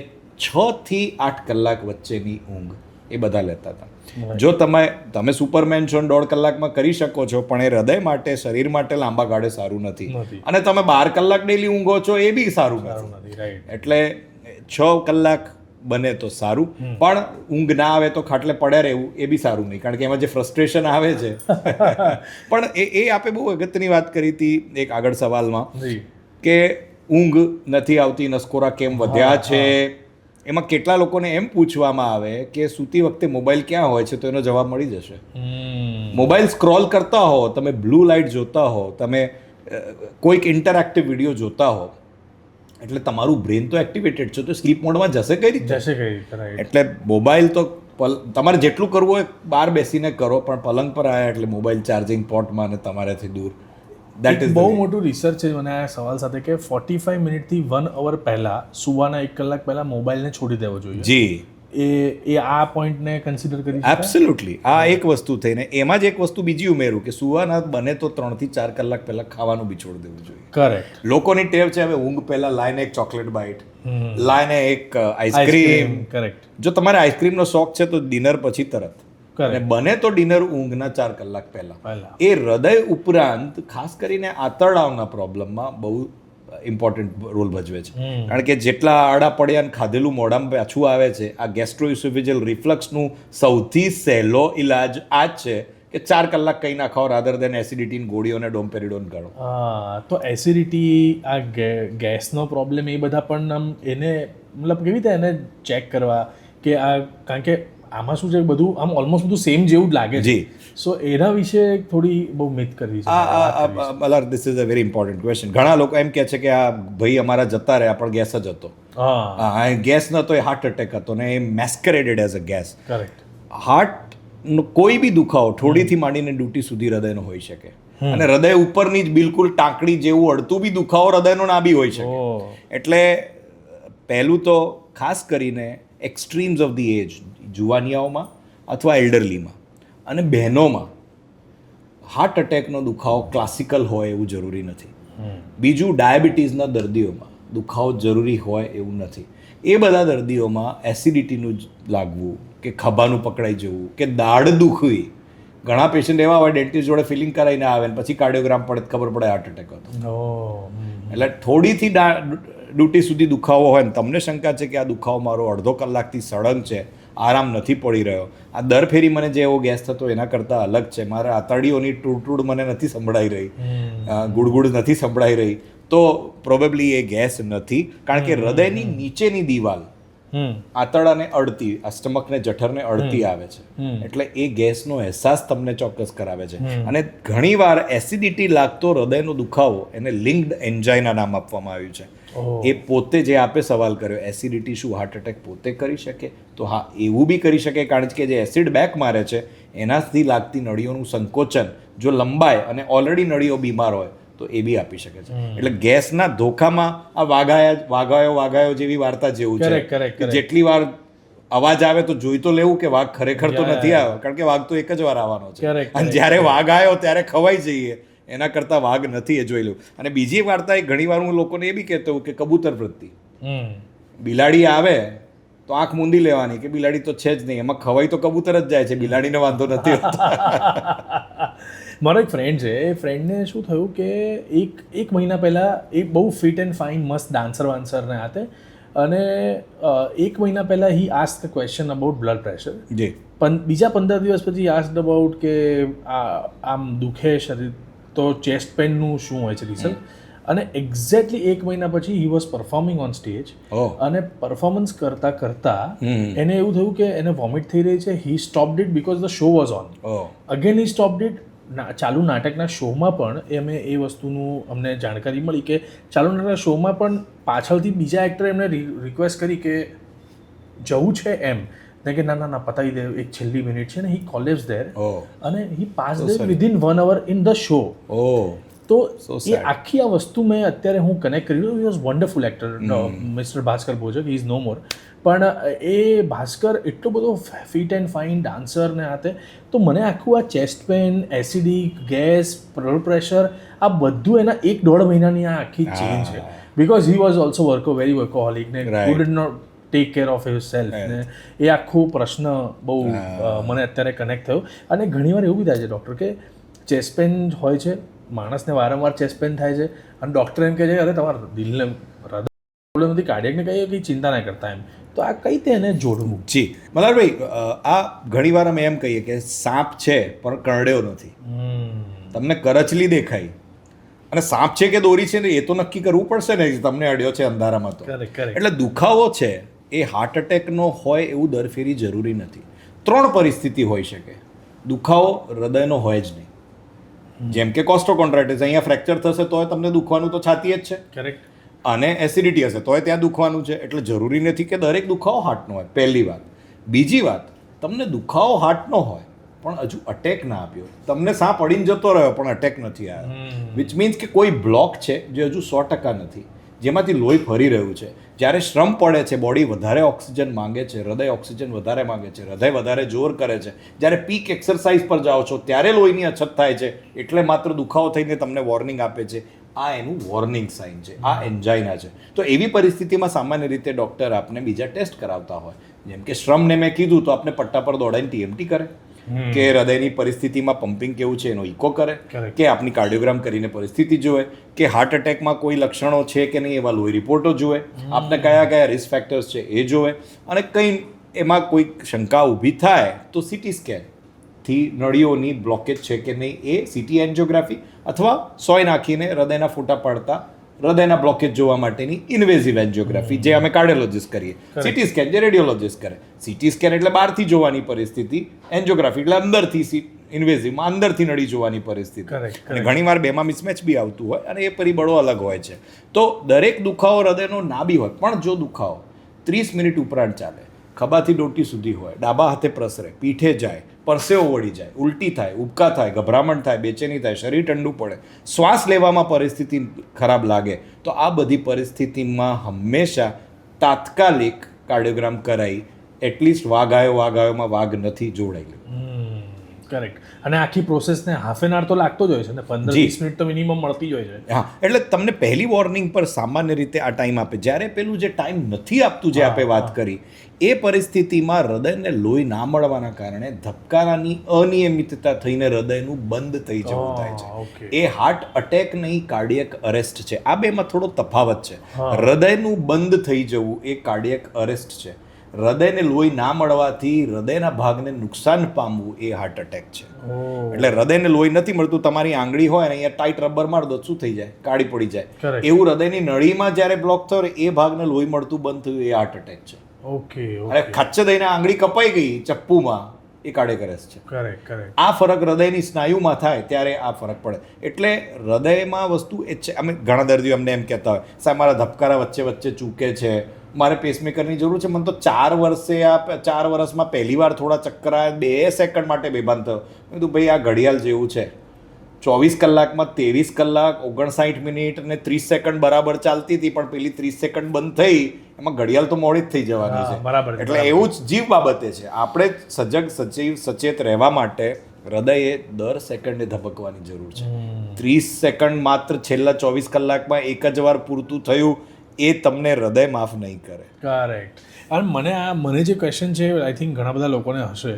6 થી 8 કલાક વચ્ચેની ઊંઘ એ બધા લેતા હતા. જો તમે સુપરમેન છો 1.5 કલાકમાં કરી શકો છો, પણ એ હૃદય માટે, શરીર માટે લાંબા ગાળે સારું નથી. અને તમે 12 કલાક ડેલી ઊંઘો છો એ બી સારું નથી. એટલે 6 કલાક બને તો સારું, પણ ઊંઘ ના આવે તો ખાટલે પડ્યા રહેવું એ બી સારું નહીં, કારણ કે એમાં જે ફ્રસ્ટ્રેશન આવે છે. પણ એ આપે બહુ અગત્યની વાત કરી હતી એક આગળ સવાલમાં કે ઊંઘ નથી આવતી, નસકોરા કેમ વધ્યા છે. એમાં કેટલા લોકોને એમ પૂછવામાં આવે કે સૂતી વખતે મોબાઈલ ક્યાં હોય છે, તો એનો જવાબ મળી જશે. મોબાઈલ સ્ક્રોલ કરતા હો, તમે બ્લુ લાઇટ જોતા હો, તમે કોઈક ઇન્ટરેક્ટિવ વિડીયો જોતા હો, એટલે તમારું બ્રેન તો એક્ટિવેટેડ છે, તો સ્લીપ મોડમાં જશે કઈ રીતે? એટલે મોબાઈલ તો તમારે જેટલું કરવું હોય બહાર બેસીને કરો, પણ પલંગ પર આવ્યા એટલે મોબાઈલ ચાર્જિંગ પોર્ટમાં અને તમારાથી દૂર. દેટ ઇઝ બહુ મોટું રિસર્ચ છે મને આ સવાલ સાથે કે 45 મિનિટથી 1 અવર પહેલાં સુવાના 1 કલાક પહેલાં મોબાઈલને છોડી દેવો જોઈએ. જી, એ આ પોઈન્ટને કન્સિડર કરી એબ્સોલ્યુટલી. આ એક વસ્તુ થઈને એમાં જ એક વસ્તુ બીજી ઉમેરું કે સુવાના બને તો 3 થી 4 કલાક પહેલા ખાવાનું બી છોડી દેવું જોઈએ. કરેક્ટ. લોકોની ટેવ છે હવે ઊંઘ પહેલા લાઈને એક ચોકલેટ બાઇટ, લાઈને એક આઈસ્ક્રીમ. કરેક્ટ. જો તમારે આઈસ્ક્રીમનો શોખ છે તો ડિનર પછી તરત, અને બને તો ડિનર ઊંઘના 4 કલાક પહેલા. એ હૃદય ઉપરાંત ખાસ કરીને આંતરડાઓના પ્રોબ્લેમમાં બહુ ઇમ્પોર્ટન્ટ રોલ ભજવે છે. કારણ કે જેટલા આડા પડ્યા અને ખાધેલું મોઢામાં પાછું આવે છે, આ ગેસ્ટ્રોઇસોફેજિયલ રિફ્લક્સનું સૌથી સહેલો ઇલાજ આ જ છે કે 4 કલાક કંઈ ના ખાઓ, રાધર દેન એસિડિટીની ગોળીઓ અને ડોમપેરિડોન કાઢો. તો એસિડિટી, આ ગેસનો પ્રોબ્લેમ, એ બધા પણ આમ એને મતલબ કેવી રીતે એને ચેક કરવા કે આ, કારણ કે આમાં શું છે બધું આમ ઓલમોસ્ટ બધું સેમ જેવું જ લાગે છે. સો એના વિશે થોડી બહુ મિથ કરવી છે. મતલબ this is a very important question. ઘણા લોકો એમ કહે છે કે આ ભાઈ અમારા જતા રહ્યા પણ ગેસ જ હતો. ગેસ નતો, એ હાર્ટ એટેક હતો ને એ masqueraded as a gas. Correct. Heart કોઈ બી દુખાવો થોડીથી માંડીને ડ્યુટી સુધી હૃદયનો હોઈ શકે, અને હૃદય ઉપરની જ બિલકુલ ટાંકડી જેવું અડતું બી દુખાવો હૃદયનો ના બી હોઈ શકે. એટલે પહેલું તો ખાસ કરીને એક્સ્ટ્રીમ્સ ઓફ ધી એજ, જુવાનિયાઓમાં અથવા એલ્ડરલીમાં અને બહેનોમાં હાર્ટ એટેકનો દુખાવો ક્લાસિકલ હોય એવું જરૂરી નથી. બીજું, ડાયાબિટીસના દર્દીઓમાં દુખાવો જરૂરી હોય એવું નથી. એ બધા દર્દીઓમાં એસિડિટીનું જ લાગવું, કે ખભાનું પકડાઈ જવું, કે દાઢ દુખવી. ઘણા પેશન્ટ એવા હોય ડેન્ટિસ્ટ જોડે ફિલિંગ કરાવીને આવે ને પછી કાર્ડિયોગ્રામ પડે ખબર પડે હાર્ટ એટેક હતો. એટલે થોડીથી ડ્યુટી સુધી દુખાવો હોય ને તમને શંકા છે કે આ દુખાવો મારો અડધો કલાકથી સળંગ છે, આરામ નથી પડી રહ્યો, આ દર ફેરી મને જે એવો ગેસ થતો એના કરતાં અલગ છે, મારા આંતરડીઓની ટૂડ મને નથી સંભળાઈ રહી, ગુડગુડ નથી સંભળાઈ રહી, તો પ્રોબેબલી એ ગેસ નથી. કારણ કે હૃદયની નીચેની દિવાલ આંતરડાને અડતી, આ સ્ટમકને જઠરને અડતી આવે છે, એટલે એ ગેસનો અહેસાસ તમને ચોક્કસ કરાવે છે. અને ઘણીવાર એસિડિટી લાગતો હૃદયનો દુખાવો, એને લિંક્ડ એન્જાઇના નામ આપવામાં આવ્યું છે. એ પોતે જે આપે સવાલ કર્યો, એસિડિટી શું હાર્ટ એટેક પોતે કરી શકે? તો હા, એવું બી કરી શકે, કારણ કે જે એસિડ બેક મારે છે એનાથી લાગતી નળીઓનું સંકોચન જો લંબાય અને ઓલરેડી નળીઓ બીમાર હોય તો એ બી આપી શકે છે. એટલે ગેસના ધોખામાં આ વાઘાયો જેવી વાર્તા જેવું Correct, છે correct, કે જેટલી વાર અવાજ આવે તો જોઈ તો લેવું કે વાઘ ખરેખર તો નથી આવ્યો, કારણ કે વાઘ તો એક જ વાર આવવાનો છે. Correct, અને જ્યારે વાઘ આવ્યો ત્યારે ખવાઈ જઈએ, એના કરતા વાઘ નથી એ જોઈ લેવું. અને બીજી વાર્તા એ ઘણી વાર હું લોકોને એ બી કહેતો હોઉં કે કબૂતર પ્રત્યે બિલાડી આવે તો આંખ મૂંદી લેવાની કે બિલાડી તો છે જ નહીં, એમાં ખવાઈ તો કબૂતર જ જાય છે, બિલાડીને વાંધો નથી હોતો. મારો એક ફ્રેન્ડ છે, એ ફ્રેન્ડને શું થયું કે એક મહિના પહેલાં એ બહુ ફિટ એન્ડ ફાઇન મસ્ત ડાન્સર વાન્સરને હાથે, અને એક મહિના પહેલાં he ask the question about blood pressure. જી. પણ બીજા 15 દિવસ પછી આસ્ક અબાઉટ કે આમ દુખે શરીર તો ચેસ્ટ પેનનું શું હોય છે રિઝલ્ટ. અને એક્ઝેક્ટલી એક મહિના પછી he was performing on stage, અને પરફોર્મન્સ કરતા કરતા એને એવું થયું કે એને વોમિટ થઈ રહી છે. He stopped it because the show was on. Again he stopped it. ચાલુ નાટકના શોમાં પણ એ વસ્તુનું અમને જાણકારી મળી કે ચાલુ નાટકના શોમાં પણ પાછળથી બીજા એક્ટરે એમને રિક્વેસ્ટ કરી કે જવું છે એમ, કે ના ના ના પતાવી દે, એક છેલ્લી મિનિટ છે ને. હી કોલેજ ધેર અને he pass there within 1 hour in the show. તો એ આખી આ વસ્તુ મેં અત્યારે હું કનેક્ટ કરી. He was wonderful actor, mister Bhaskar Bhojak, he is no more. પણ એ ભાસ્કર એટલો બધો ફિટ એન્ડ ફાઇન ડાન્સર ને હાથે, તો મને આખું આ chest pain, acidic, gas, blood pressure, આ બધું એના 1-1.5 મહિનાની આ આખી ચેન્જ છે. Because he was also very workaholic ને could not take care of his self ને એ આખો પ્રશ્ન બહુ મને અત્યારે કનેક્ટ થયો. અને ઘણીવાર એવું બી થાય છે ડૉક્ટર કે ચેસ્ટ પેન હોય છે, માણસને વારંવાર ચેસ્ટ પેન થાય છે, અને ડૉક્ટર એમ કહે છે અરે તમારા દિલને હૃદય પ્રોબ્લેમ નથી, કાર્ડિયકને કહીએ કંઈ ચિંતા ના કરતા એમ. તો આ કઈ રીતે એને જોડવું? જી મલ્હારભાઈ, આ ઘણીવાર અમે એમ કહીએ કે સાપ છે પણ કરડ્યો નથી. તમને કરચલી દેખાય અને સાપ છે કે દોરી છે ને એ તો નક્કી કરવું પડશે ને, તમને અડ્યો છે અંધારામાં તો. એટલે દુખાવો છે એ હાર્ટ એટેકનો હોય એવું દર ફેરી જરૂરી નથી. 3 પરિસ્થિતિ હોઈ શકે. દુખાવો હૃદયનો હોય જ નહીં, જેમ કે કોસ્ટોકોન્ટ્રાઇટિસ, અહીંયા ફ્રેક્ચર થશે તો તમને દુખવાનું તો છાતી જ છે. કરેક્ટ. અને એસિડિટી હશે તોય ત્યાં દુખવાનું છે. એટલે જરૂરી નથી કે દરેક દુખાવો હાર્ટનો હોય, પહેલી વાત. બીજી વાત, તમને દુખાવો હાર્ટનો હોય પણ હજુ અટેક ના આપ્યો, તમને સાપ અડીને જતો રહ્યો પણ અટેક નથી આવ્યો, વિચ મીન્સ કે કોઈ બ્લોક છે જે હજુ 100% નથી, જેમાંથી લોહી ફરી રહ્યું છે. જ્યારે શ્રમ પડે છે, બોડી વધારે ઓક્સિજન માંગે છે, હૃદય ઓક્સિજન વધારે માંગે છે, હૃદય વધારે જોર કરે છે, જ્યારે પીક એક્સરસાઇઝ પર જાઓ છો ત્યારે લોહીની અછત થાય છે, એટલે માત્ર દુખાવો થઈને તમને વોર્નિંગ આપે છે. આ એનું વોર્નિંગ સાઇન છે, આ એન્જાઇના છે. તો એવી પરિસ્થિતિમાં સામાન્ય રીતે ડૉક્ટર આપને બીજા ટેસ્ટ કરાવતા હોય, જેમ કે શ્રમને મેં કીધું તો આપણે પટ્ટા પર દોડાઈને ટીએમટી કરે, કે હૃદયની પરિસ્થિતિમાં પમ્પિંગ કેવું છે એનો ઇકો કરે, કે આપની કાર્ડિયોગ્રામ કરીને પરિસ્થિતિ જોવે, કે હાર્ટ એટેકમાં કોઈ લક્ષણો છે કે નહીં એવા લોહી રિપોર્ટો જોવે, આપને કયા કયા રિસ્ક ફેક્ટર્સ છે એ જોવે, અને કંઈ એમાં કોઈ શંકા ઊભી થાય તો સીટી સ્કેનથી નળીઓની બ્લોકેજ છે કે નહીં એ સીટી એન્જિયોગ્રાફી અથવા સોય નાખીને હૃદયના ફોટા પાડતા હૃદયના બ્લોકેજ જોવા માટેની ઇન્વેઝિવ એન્જિયોગ્રાફી જે અમે કાર્ડિયોલોજિસ્ટ કરીએ, સીટી સ્કેન જે રેડિયોલોજિસ્ટ કરે. સીટી સ્કેન એટલે બહારથી જોવાની પરિસ્થિતિ, એન્જિયોગ્રાફી એટલે અંદરથી ઇન્વેઝિવમાં અંદરથી નળી જોવાની પરિસ્થિતિ. અને ઘણીવાર બેમાં મિસમેચ બી આવતું હોય અને એ પરિબળો અલગ હોય છે. તો દરેક દુખાવો હૃદયનો ના બી હોય, પણ જો દુખાવો 30 મિનિટ ઉપરાંત ચાલે, ખભાથી ડોટી સુધી હોય, ડાબા હાથે પ્રસરે, પીઠે જાય, પરસેવો વળી જાય, ઉલટી થાય, ઉબકા થાય, ગભરામણ થાય, બેચેની થાય, શરીર ઠંડુ પડે, શ્વાસ લેવામાં પરિસ્થિતિ ખરાબ લાગે, તો આ બધી પરિસ્થિતિમાં હંમેશા તાત્કાલિક કાર્ડિયોગ્રામ કરાવી, એટલીસ્ટ વાઘાયોમાં વાઘ નથી જોડાયેલું. કરેક્ટ. અને આખી પ્રોસેસને હાફ એન આવર તો લાગતો જ હોય છે ને, 15-20 મિનિટ તો મિનિમમ મળતી જ હોય છે. હા, એટલે તમને પહેલી વોર્નિંગ પર સામાન્ય રીતે આ ટાઈમ આપે. જ્યારે પેલું જે ટાઈમ નથી આપતું, જે આપણે વાત કરી, એ પરિસ્થિતિમાં હૃદયને લોહી ના મળવાના કારણે ધબકારાની અનિયમિતતા થઈને હૃદયનું બંધ થઈ જવું થાય છે. એ હાર્ટ અટેક નહીં, કાર્ડિયક અરેસ્ટ છે. આ બેમાં થોડો તફાવત છે. હૃદયનું બંધ થઈ જવું એ કાર્ડિયક અરેસ્ટ છે. હૃદયને લોહી ના મળવાથી હૃદયના ભાગને નુકસાન પામવું એ હાર્ટ અટેક છે. એટલે હૃદયને લોહી નથી મળતું, તમારી આંગળી હોય ને અહીંયા ટાઈટ રબર માર દો, શું થઈ જાય? કાળી પડી જાય. એવું હૃદયની નળીમાં જ્યારે બ્લોક થયો એ ભાગને લોહી મળતું બંધ થયું એ હાર્ટ અટેક છે. અને ખચ્ચ દઈને આંગળી કપાઈ ગઈ ચપ્પુમાં, એ કાર્ડિયક અરેસ્ટ છે. આ ફરક હૃદયની સ્નાયુમાં થાય ત્યારે આ ફરક પડે. એટલે હૃદયમાં વસ્તુ એ છે. અમે ઘણા દર્દીઓ અમને એમ કહેતા હોય, સાહેબ મારા ધબકારા વચ્ચે વચ્ચે ચૂકે છે, મારે પેસમેકરની જરૂર છે. મને તો 4 વર્ષમાં પહેલી વાર થોડા ચક્કર આવ્યા, 2 સેકન્ડ માટે બેભાન થયો. મેં કીધું ભાઈ આ ઘડિયાળ જેવું છે, 24 કલાકમાં 23 કલાક 59 મિનિટ અને 30 સેકન્ડ બરાબર ચાલતી હતી, પણ પેલી 30 સેકન્ડ બંધ થઈ એમાં ઘડિયાળ તો મોડી જ થઈ જવાની હા, છે. બરાબર છે, એટલે એવું જ જીવ બાબતે છે. આપણે સજગ સચેત સચેત રહેવા માટે હૃદયે દર સેકન્ડે ધબકવાની જરૂર છે. 30 સેકન્ડ માત્ર છેલ્લા 24 કલાકમાં એક જ વાર પૂરતું થયું એ તમને હૃદય માફ નહીં કરે. કરેક્ટ. અને મને જે ક્વેશ્ચન છે આઈ થિંક ઘણા બધા લોકોને હશે,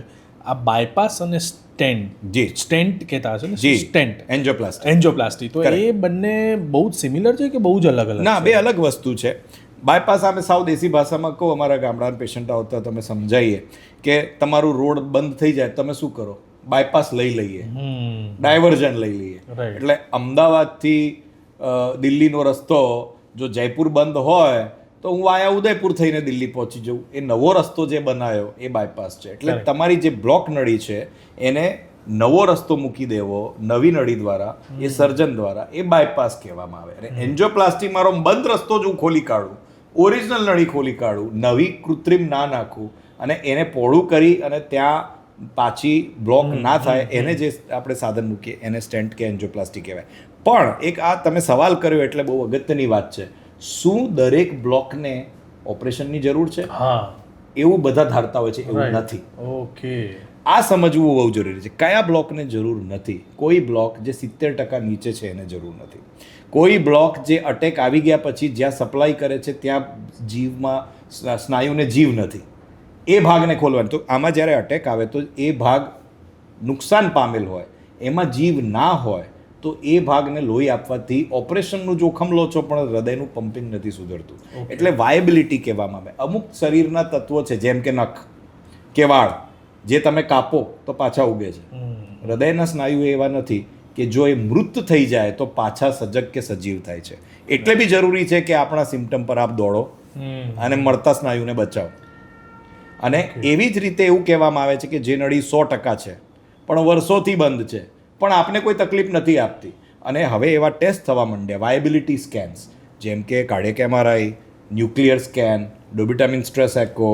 આ બાયપાસ અને સ્ટેન્ટ કહેતા હશે ને, સ્ટેન્ટ એન્જિયોપ્લાસ્ટી, તો એ બંને બહુ જ સિમિલર છે કે બહુ જ અલગ અલગ? ના, બે અલગ વસ્તુ છે. બાયપાસ આપણે સાવ દેશી ભાષામાં કહો, અમારા ગામડાના પેશન્ટ આવતા તમે સમજાવીએ કે તમારું રોડ બંધ થઈ જાય તમે શું કરો? બાયપાસ લઈ લઈએ, ડાયવર્ઝન લઈ લઈએ. એટલે અમદાવાદથી દિલ્હીનો રસ્તો જો જયપુર બંધ હોય તો હું વાયા ઉદયપુર થઈને દિલ્હી પહોંચી જાઉં. એ નવો રસ્તો જે બનાવ્યો એ બાયપાસ છે. એટલે તમારી જે બ્લોક નળી છે એને નવો રસ્તો મૂકી દેવો નવી નળી દ્વારા, એ સર્જન દ્વારા, એ બાયપાસ કહેવામાં આવે. અને એન્જિયોપ્લાસ્ટી મારો બંધ રસ્તો જ હું ખોલી કાઢું, ઓરિજિનલ નળી ખોલી કાઢું, નવી કૃત્રિમ ના નાખું અને એને પહોળું કરી અને ત્યાં પાછી બ્લોક ના થાય એને જે આપણે સાધન મૂકીએ એને સ્ટેન્ટ કે એન્જિયોપ્લાસ્ટી કહેવાય. પણ એક આ તમે સવાલ કર્યો એટલે બહુ અગત્યની વાત છે. શું દરેક બ્લોકને ઓપરેશનની જરૂર છે? હા, એવું બધા ધારતા હોય છે, એવું નથી. ઓકે, આ સમજવું બહુ જરૂરી છે. કયા બ્લોકને જરૂર નથી? કોઈ બ્લોક જે 70% નીચે છે એને જરૂર નથી. કોઈ બ્લોક જે અટેક આવી ગયા પછી જ્યાં સપ્લાય કરે છે ત્યાં જીવમાં સ્નાયુને જીવ નથી, એ ભાગને ખોલવાનું. તો આમાં જ્યારે અટેક આવે તો એ ભાગ નુકસાન પામેલ હોય, એમાં જીવ ના હોય તો એ ભાગને લોહી આપવાથી ઓપરેશનનું જોખમ લો છો પણ હૃદયનું પમ્પિંગ નથી સુધરતું. એટલે વાયબિલિટી કહેવામાં આવે. અમુક શરીરના તત્વો છે જેમ કે નખ કે વાળ, જે તમે કાપો તો પાછા ઉગે છે. હૃદયના સ્નાયુ એવા નથી કે જો એ મૃત થઈ જાય તો પાછા સજગ કે સજીવ થાય છે. એટલે બી જરૂરી છે કે આપણા સિમ્ટમ પર આપ દોડો અને મળતા સ્નાયુને બચાવો. અને એવી જ રીતે એવું કહેવામાં આવે છે કે જે નળી 100% છે પણ વર્ષોથી બંધ છે પણ આપને કોઈ તકલીફ નથી આપતી, અને હવે એવા ટેસ્ટ થવા માંડ્યા, વાયબિલિટી સ્કેન્સ, જેમ કે cardiac MRI, nuclear scan, dobutamine stress echo,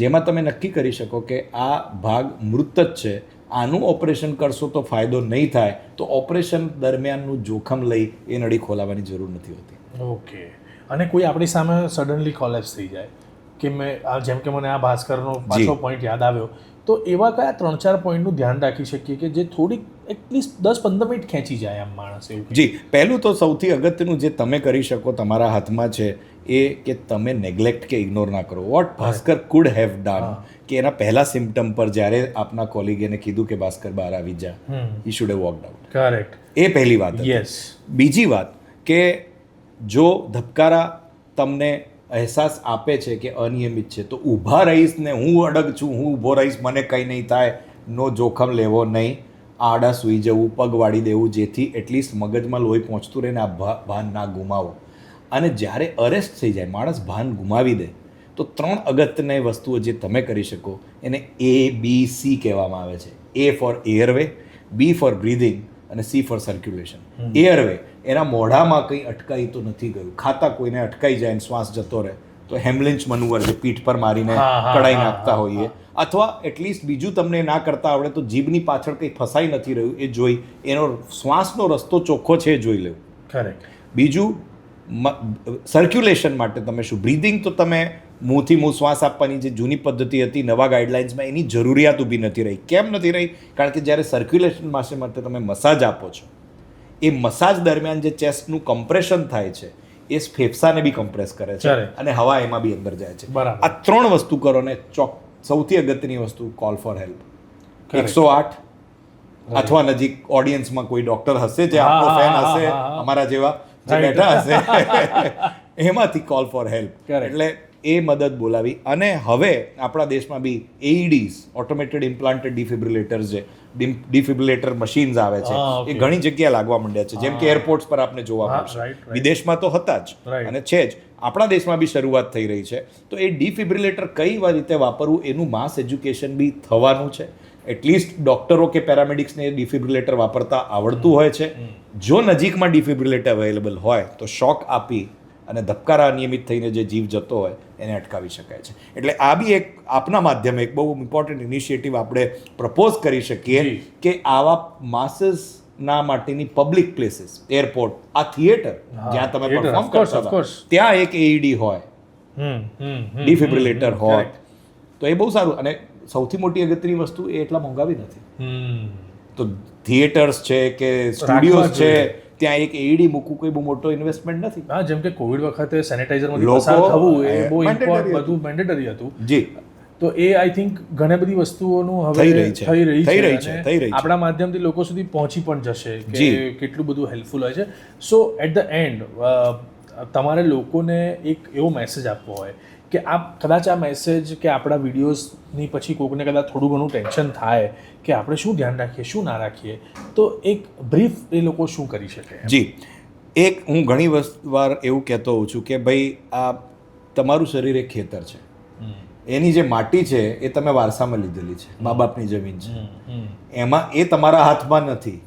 જેમાં તમે નક્કી કરી શકો કે આ ભાગ મૃત જ છે, આનું ઓપરેશન કરશો તો ફાયદો નહીં થાય, તો ઓપરેશન દરમિયાનનું જોખમ લઈ એ નળી ખોલાવવાની જરૂર નથી હોતી. ઓકે. અને કોઈ આપણી સામે સડનલી કોલેપ્સ થઈ જાય કે જેમ કે મને આ ભાસ્કરનો પાછો પોઈન્ટ યાદ આવ્યો, તો એવા કયા 3-4 પોઈન્ટનું ધ્યાન રાખી શકીએ કે જે થોડીક એટલીસ્ટ 10-15 મિનિટ ખેંચી જાય આમ માણસ? એવું જી, પહેલું તો સૌથી અગત્યનું જે તમે કરી શકો તમારા હાથમાં છે એ કે તમે નેગ્લેક્ટ કે ઇગ્નોર ના કરો. What Bhaskar could have done કે એના પહેલા સિમ્ટમ પર જ્યારે આપના કોલિગે એને કીધું કે ભાસ્કર બહાર આવી જા, he should have walked out. Correct. એ પહેલી વાત. યસ. બીજી વાત કે જો ધબકારા તમને અહેસાસ આપે છે કે અનિયમિત છે તો ઊભા રહીશ ને હું અડગ છું, હું ઊભો રહીશ, મને કંઈ નહીં થાય, નો જોખમ લેવો નહીં. આડા સૂઈ જવું, પગ વાળી દેવું, જેથી એટલીસ્ટ મગજમાં લોહી પહોંચતું રહે ને આ ભાન ના ગુમાવો. અને જ્યારે અરેસ્ટ થઈ જાય, માણસ ભાન ગુમાવી દે, તો 3 અગત્યની વસ્તુઓ જે તમે કરી શકો એને ABC કહેવામાં આવે છે. A for airway, B for breathing અને C ફોર સર્ક્યુલેશન. એરવે, એના મોઢામાં કંઈ અટકાઈ તો નથી ગયું. ખાતા કોઈને અટકાઈ જાય ને શ્વાસ જતો રહે તો હેમલિન્ચ મનુવર, જે પીઠ પર મારીને કડાઈ નાખતા હોઈએ, અથવા એટલીસ્ટ બીજું તમને ના કરતા આવડે તો જીભની પાછળ કંઈ ફસાઈ નથી રહ્યું એ જોઈ એનો શ્વાસનો રસ્તો ચોખ્ખો છે એ જોઈ લેવું. કરેક્ટ. બીજું સર્ક્યુલેશન માટે તમે શું, બ્રીધિંગ તો તમે મુંહથી મું શ્વાસ આપવાની જે જૂની પદ્ધતિ હતી નવા ગાઈડલાઇન્સમાં એની જરૂરિયાત ઊભી નથી રહી. કેમ નથી રહી? કારણ કે જ્યારે સર્ક્યુલેશન માટે તમે મસાજ આપો છો, એ મસાજ દરમિયાન જે ચેસ્ટનું કમ્પ્રેશન થાય છે એ ફેફસાને બી કમ્પ્રેસ કરે છે અને હવા એમાં બી અંદર જાય છે. આ 3 વસ્તુ કરો ને સૌથી અગત્યની વસ્તુ કોલ ફોર હેલ્પ. 108 અથવા નજીક ઓડિયન્સમાં કોઈ ડોક્ટર હશે જે આપણો ફેન હશે, અમારા જેવા જે બેઠા હશે એમાંથી કોલ ફોર હેલ્પ. એટલે એ મદદ બોલાવી. અને હવે આપણા દેશમાં બી AEDs, ઓટોમેટેડ ઇમ્પ્લાન્ટેડ ડિફિબ્રિલેટર્સ, જે ડિફિબ્રિલેટર મશીન્સ આવે છે એ ઘણી જગ્યાએ લાગવા માંડ્યા છે, જેમ કે એરપોર્ટ્સ પર આપને જોવા મળશે. વિદેશમાં તો હતા જ અને છે જ, આપણા દેશમાં બી શરૂઆત થઈ રહી છે. તો એ ડિફિબ્રિલેટર કઈ રીતે વાપરવું એનું માસ એજ્યુકેશન બી થવાનું છે. એટલીસ્ટ ડૉક્ટરો કે પેરામેડિક્સને ડિફિબ્રિલેટર વાપરતા આવડતું હોય છે. જો નજીકમાં ડિફિબ્રિલેટર અવેલેબલ હોય તો શોક આપી અને ધબકારા અનિયમિત થઈને જે જીવ જતો હોય એને અટકાવી શકાય છે. એટલે આ બી એક આપના માધ્યમે એક બહુ ઇમ્પોર્ટન્ટ ઇનિશિયેટિવ આપણે પ્રપોઝ કરી શકીએ કે આવા માસીસ ના માટેની પબ્લિક પ્લેસીસ, એરપોર્ટ, આ થિયેટર જ્યાં તમે theatre, પરફોર્મ of course, કરતા of હતા, course. ત્યાં એક એઈડી હોય, ડિફિબ્રિલેટર હોય, તો એ બહુ સારું. અને સૌથી મોટી અગત્યની વસ્તુ એ એટલા મોંઘા બી નથી. તો થિયેટર્સ છે કે સ્ટુડિયોઝ છે, ત્યાં એક એઈડી મૂકવું કોઈ બહુ મોટો ઇન્વેસ્ટમેન્ટ નથી. હા, જેમ કે કોવિડ વખતે સેનિટાઈઝરમાંથી લોકો, પસાર થવું એ બહુ mandatory હતું. બધું મેન્ડેટરી હતું. જી, તો એ આઈ થિંક ઘણી બધી વસ્તુઓનું હવે થઈ રહી છે. થઈ રહી થઈ છે રહી છે, અને થઈ રહી છે. આપણા માધ્યમથી લોકો સુધી પહોંચી પણ જશે કે જી. કેટલું બધું હેલ્પફુલ હોય છે. સો એટ ધ એન્ડ તમારે લોકોને એક એવો મેસેજ આપવો હોય કે કદાચ આ મેસેજ કે આપણા વિડીયોઝની પછી કોઈકને કદાચ થોડું ઘણું ટેન્શન થાય કે આપણે શું ધ્યાન રાખીએ, શું ના રાખીએ, તો એક બ્રીફ એ લોકો શું કરી શકે? જી, એક હું ઘણી વાર એવું કહેતો હોઉં છું કે ભાઈ આ તમારું શરીર એક ખેતર છે, એની જે માટી છે એ તમે વારસામાં લીધેલી છે, મા બાપની જમીન છે, એમાં એ તમારા હાથમાં નથી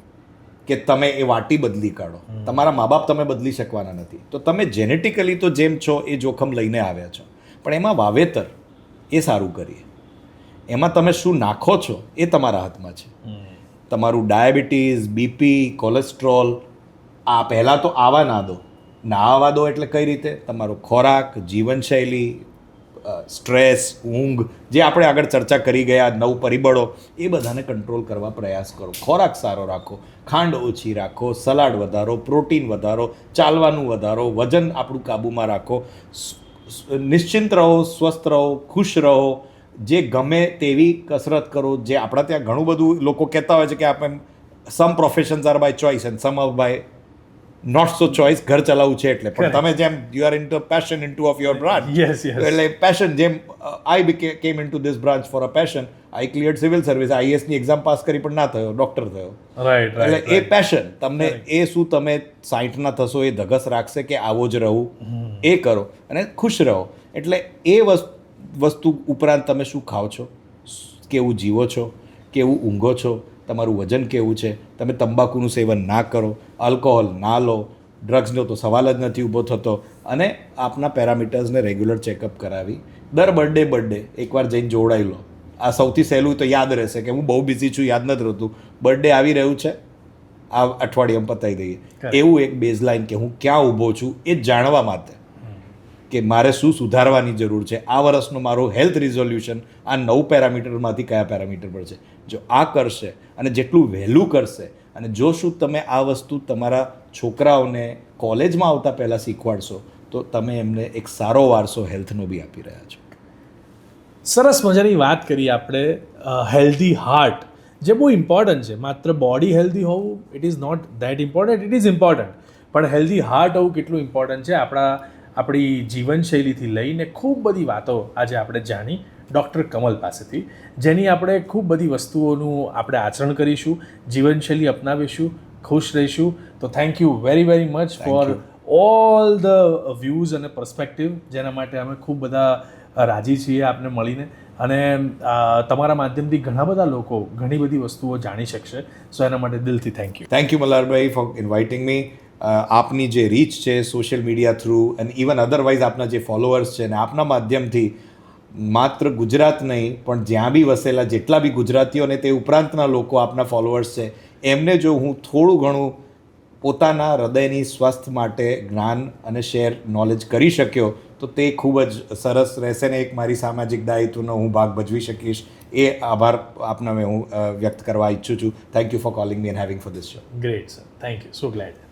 કે તમે એ વાટી બદલી કાઢો. તમારા મા બાપ તમે બદલી શકવાના નથી. તો તમે જેનેટિકલી તો જેમ છો એ જોખમ લઈને આવ્યા છો, પણ એમાં વાવેતર એ સારું કરીએ. એમાં તમે શું નાખો છો એ તમારા હાથમાં છે. તમારું ડાયાબિટીસ, બીપી, કોલેસ્ટ્રોલ, આ પહેલાં તો આવા ના દો. ના આવવા દો એટલે કઈ રીતે? તમારો ખોરાક, જીવનશૈલી, સ્ટ્રેસ, ઊંઘ, જે આપણે આગળ ચર્ચા કરી ગયા 9 પરિબળો, એ બધાને કંટ્રોલ કરવા પ્રયાસ કરો. ખોરાક સારો રાખો, ખાંડ ઓછી રાખો, સલાડ વધારો, પ્રોટીન વધારો, ચાલવાનું વધારો, વજન આપણું કાબૂમાં રાખો, નિશ્ચિંત રહો, સ્વસ્થ રહો, ખુશ રહો, જે ગમે તેવી કસરત કરો. જે આપણા ત્યાં ઘણું બધું લોકો કહેતા હોય છે કે આપણે some professions are by choice and some of by not so choice. ઘર ચલાવવું છે એટલે, પણ તમે જેમ you are into passion into of your branch, Yes, yes. એટલે પેશન, જેમ I came into this branch for a passion. I cleared civil service, IAS ની એક્ઝામ પાસ કરી પણ ના થયો, ડોક્ટર થયો. રાઈટ એટલે એ પેશન તમને, એ શું તમે 60 ના થશો એ ધગસ રાખશે કે આવો જ રહું, એ કરો અને ખુશ રહો. એટલે એ વસ્તુ ઉપરાંત તમે શું ખાઓ છો, કેવું જીવો છો, કેવું ઊંઘો છો, તમારું વજન કેવું છે, તમે તંબાકુનું સેવન ના કરો, આલ્કોહોલ ના લો, ડ્રગ્સનો તો સવાલ જ નથી ઊભો થતો, અને આપના પેરામીટર્સને રેગ્યુલર ચેકઅપ કરાવી દર બર્થડે એકવાર જઈને જોડાઈ લો. આ સૌથી સહેલું તો યાદ રહેશે કે હું બહુ બિઝી છું, યાદ નથી રહેતું. બર્થડે આવી રહ્યું છે, આ અઠવાડિયામાં પતાવી દઈએ. એવું એક બેઝલાઇન કે હું ક્યાં ઊભો છું એ જાણવા માટે, કે મારે શું સુધારવાની જરૂર છે. આ વર્ષનો મારો હેલ્થ રિઝોલ્યુશન આ 9 પેરામીટરમાંથી કયા પેરામીટર પર છે. જો આ કરશે અને જેટલું વહેલું કરશે, અને જો શું તમે આ વસ્તુ તમારા છોકરાઓને કોલેજમાં આવતા પહેલાં શીખવાડશો, તો તમે એમને એક સારો વારસો હેલ્થનો બી આપી રહ્યા છો. સરસ મજાની વાત કરી આપણે હેલ્ધી હાર્ટ, જે બહુ ઇમ્પોર્ટન્ટ છે. માત્ર બોડી હેલ્ધી હોવું it is not that important, it is important, પણ હેલ્ધી હાર્ટ હોવું કેટલું ઇમ્પોર્ટન્ટ છે. આપણી જીવનશૈલીથી લઈને ખૂબ બધી વાતો આજે આપણે જાણી ડૉક્ટર કમલ પાસેથી, જેની આપણે ખૂબ બધી વસ્તુઓનું આપણે આચરણ કરીશું, જીવનશૈલી અપનાવીશું, ખુશ રહીશું. તો thank you very very much for all the views અને પર્સપેક્ટિવ, જેના માટે અમે ખૂબ બધા રાજી છીએ આપને મળીને. અને તમારા માધ્યમથી ઘણા બધા લોકો ઘણી બધી વસ્તુઓ જાણી શકશે. સો એના માટે દિલથી થેન્ક યુ. થેન્ક યુ મલ્હારભાઈ ફોર ઇન્વાઇટિંગ મી. આપની જે રીચ છે social media through and even otherwise આપના જે ફોલોઅર્સ છે, ને આપના માધ્યમથી માત્ર ગુજરાત નહીં પણ જ્યાં બી વસેલા જેટલા બી ગુજરાતીઓ અને તે ઉપરાંતના લોકો આપના ફોલોઅર્સ છે, એમને જો હું થોડું ઘણું પોતાના હૃદયની સ્વાસ્થ્ય માટે જ્ઞાન અને શેર નોલેજ કરી શક્યો, તો તે ખૂબ જ સરસ રહેશે ને એક મારી સામાજિક દાયિત્વનો હું ભાગ ભજવી શકીશ. એ આભાર આપના હું વ્યક્ત કરવા ઈચ્છું છું. Thank you for calling me and having for this show. Great sir, thank you, so glad.